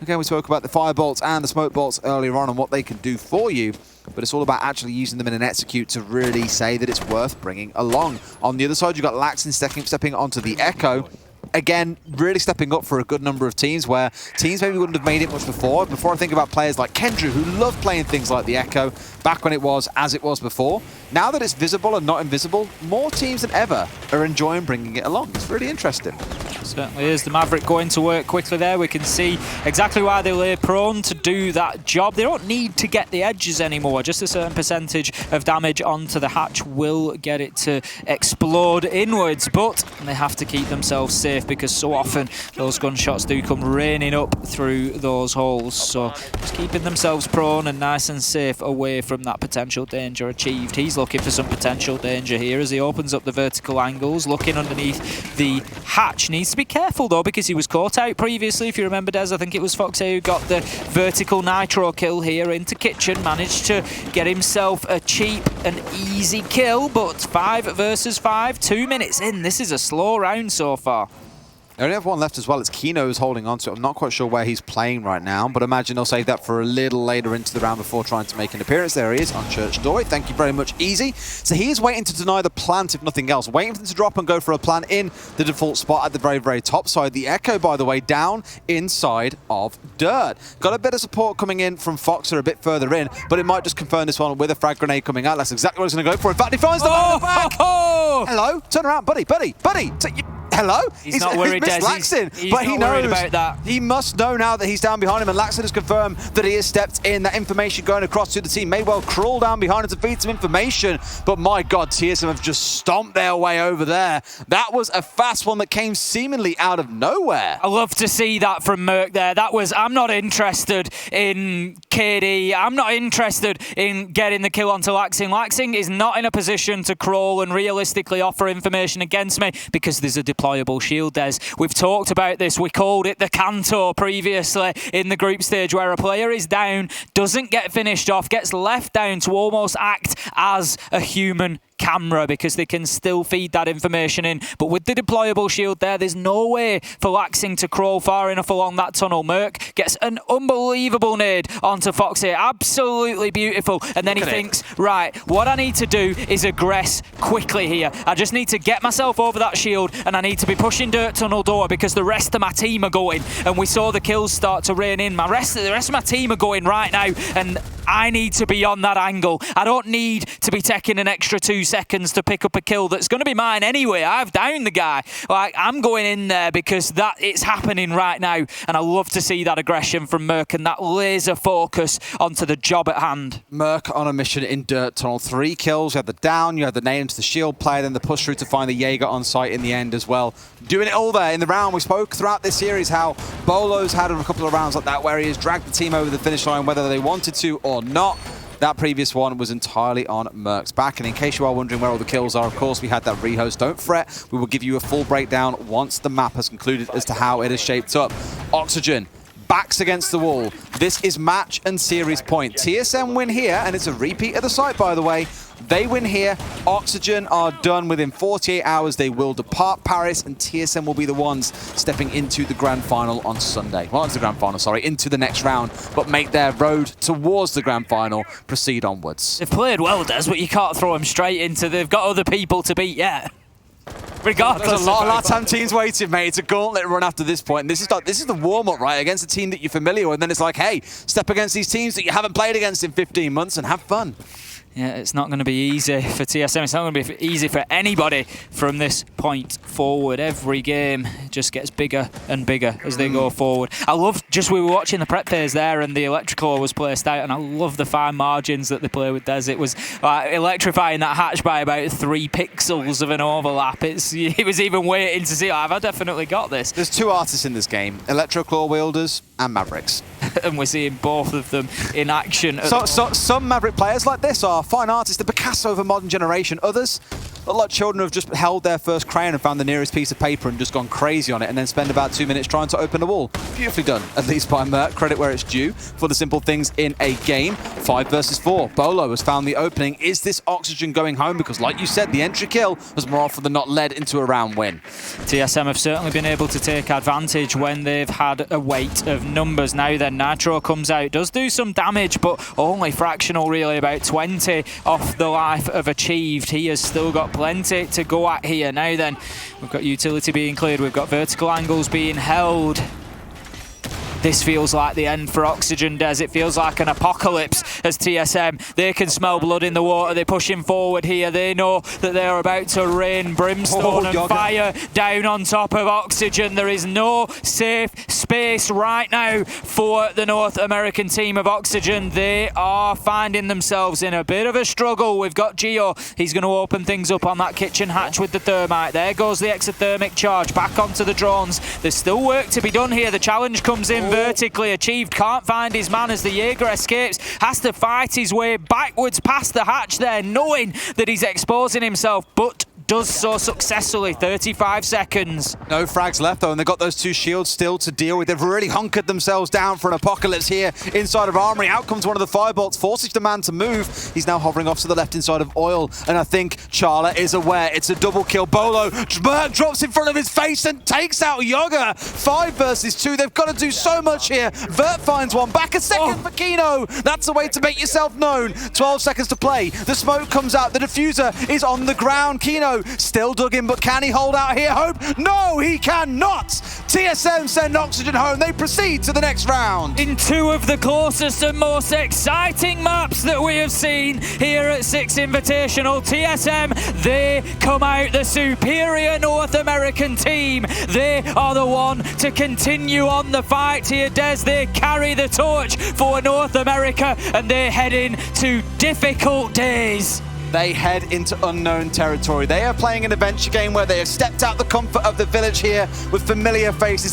Again, we spoke about the fire bolts and the smoke bolts earlier on and what they can do for you. But it's all about actually using them in an execute to really say that it's worth bringing along. On the other side, you've got Laxton stepping onto the Echo. Again, really stepping up for a good number of teams where teams maybe wouldn't have made it much before. Before I think about players like Kendrew, who love playing things like the Echo, back when it was as it was before. Now that it's visible and not invisible, more teams than ever are enjoying bringing it along. It's really interesting. Certainly is. The Maverick going to work quickly there. We can see exactly why they lay prone to do that job. They don't need to get the edges anymore. Just a certain percentage of damage onto the hatch will get it to explode inwards, but they have to keep themselves safe because so often those gunshots do come raining up through those holes. So just keeping themselves prone and nice and safe away from that potential danger achieved. He's looking for some potential danger here as he opens up the vertical angles, looking underneath the hatch. Needs to be careful though because he was caught out previously. If you remember, Des, I think it was Foxy who got the vertical nitro kill here into Kitchen, managed to get himself a cheap and easy kill, but 5 versus 5, 2 minutes in. This is a slow round so far. They only have one left as well. It's Kino who's holding on to it. I'm not quite sure where he's playing right now, but imagine they'll save that for a little later into the round before trying to make an appearance. There he is on Church Doorway. Thank you very much, Easy. So he is waiting to deny the plant, if nothing else. Waiting for them to drop and go for a plant in the default spot at the very, very top side. The Echo, by the way, down inside of Dirt. Got a bit of support coming in from Foxer a bit further in, but it might just confirm this one with a frag grenade coming out. That's exactly what he's going to go for. In fact, he finds the man in the back. Hello? Turn around, buddy. Hello? He's not worried, Des. He's but he knows about that. He must know now that he's down behind him, and Laxton has confirmed that he has stepped in. That information going across to the team may well crawl down behind him to feed some information, but my God, TSM have just stomped their way over there. That was a fast one that came seemingly out of nowhere. I love to see that from Merc there. That was, I'm not interested in KD. I'm not interested in getting the kill onto Laxing. Laxing is not in a position to crawl and realistically offer information against me because there's a deployable shield, Des. We've talked about this. We called it the Canto previously in the group stage where a player is down, doesn't get finished off, gets left down to almost act as a human camera because they can still feed that information in. But with the deployable shield there's no way for Laxing to crawl far enough along that tunnel. Merc gets an unbelievable nade onto Foxy. Absolutely beautiful. And then he thinks, right, what I need to do is aggress quickly here. I just need to get myself over that shield and I need to be pushing Dirt tunnel door because the rest of my team are going. And we saw the kills start to rain in. The rest of my team are going right now and I need to be on that angle. I don't need to be taking an extra 2 seconds to pick up a kill that's going to be mine anyway. I've downed the guy. Like, I'm going in there because it's happening right now. And I love to see that aggression from Merc and that laser focus onto the job at hand. Merc on a mission in Dirt Tunnel. 3 kills. You had the down, you had the nade into the shield player, then the push through to find the Jaeger on site in the end as well. Doing it all there in the round. We spoke throughout this series how Bolo's had a couple of rounds like that where he has dragged the team over the finish line whether they wanted to or not. That previous one was entirely on Merc's back. And in case you are wondering where all the kills are, of course, we had that rehost. Don't fret. We will give you a full breakdown once the map has concluded as to how it is shaped up. Oxygen, backs against the wall. This is match and series point. TSM win here, and it's a repeat of the site, by the way. They win here. Oxygen are done within 48 hours. They will depart Paris, and TSM will be the ones stepping into the grand final on Sunday. Well, into the grand final, sorry, into the next round, but make their road towards the grand final proceed onwards. They've played well, Des, but you can't throw them straight into. They've got other people to beat yet. Regardless, there's a lot of time teams waiting, mate. It's a gauntlet run after this point. And this is the warm-up, right, against a team that you're familiar with. And then it's like, hey, step against these teams that you haven't played against in 15 months and have fun. Yeah, it's not going to be easy for TSM. It's not going to be easy for anybody from this point forward. Every game just gets bigger and bigger as they go forward. I love, we were watching the prep phase there and the electrical was placed out, and I love the fine margins that they play with Des. It was electrifying that hatch by about 3 pixels of an overlap. It was even waiting to see, I've definitely got this. There's 2 artists in this game, Electro-Claw wielders and Mavericks. And we're seeing both of them in action. So some Maverick players like this are fine artists, the Picasso of a modern generation. Others look like children who have just held their first crayon and found the nearest piece of paper and just gone crazy on it, and then spend about 2 minutes trying to open a wall. Beautifully done, at least by Merc. Credit where it's due for the simple things in a game. 5 versus 4. Bolo has found the opening. Is this Oxygen going home? Because like you said, the entry kill has more often than not led into a round win. TSM have certainly been able to take advantage when they've had a weight of numbers. Now then, Nitro comes out, does do some damage, but only fractional really, about 20 off the life of Achieved. He has still got plenty to go at here. Now then, we've got utility being cleared, we've got vertical angles being held. This feels like the end for Oxygen, Des. It feels like an apocalypse as TSM. They can smell blood in the water. They're pushing forward here. They know that they're about to rain brimstone and fire down on top of Oxygen. There is no safe space right now for the North American team of Oxygen. They are finding themselves in a bit of a struggle. We've got Gio. He's going to open things up on that kitchen hatch with the thermite. There goes the exothermic charge back onto the drones. There's still work to be done here. The challenge comes in vertically. Achieved can't find his man as the Jaeger escapes, has to fight his way backwards past the hatch there, knowing that he's exposing himself, but does so successfully. 35 seconds. No frags left though, and they've got those 2 shields still to deal with. They've really hunkered themselves down for an apocalypse here inside of Armory. Out comes one of the firebolts, forces the man to move. He's now hovering off to the left inside of Oil, and I think Charla is aware. It's a double kill. Bolo drops in front of his face and takes out Yoga. 5 versus 2. They've got to do so much here. Vert finds one. Back a second for Kino. That's the way to make yourself known. 12 seconds to play. The smoke comes out. The diffuser is on the ground. Kino still dug in, but can he hold out here? Hope? No, he cannot. TSM send Oxygen home. They proceed to the next round. In 2 of the closest and most exciting maps that we have seen here at Six Invitational, TSM, they come out the superior North American team. They are the one to continue on the fight here, Des. They carry the torch for North America, and they head into difficult days. They head into unknown territory. They are playing an adventure game where they have stepped out the comfort of the village here with familiar faces.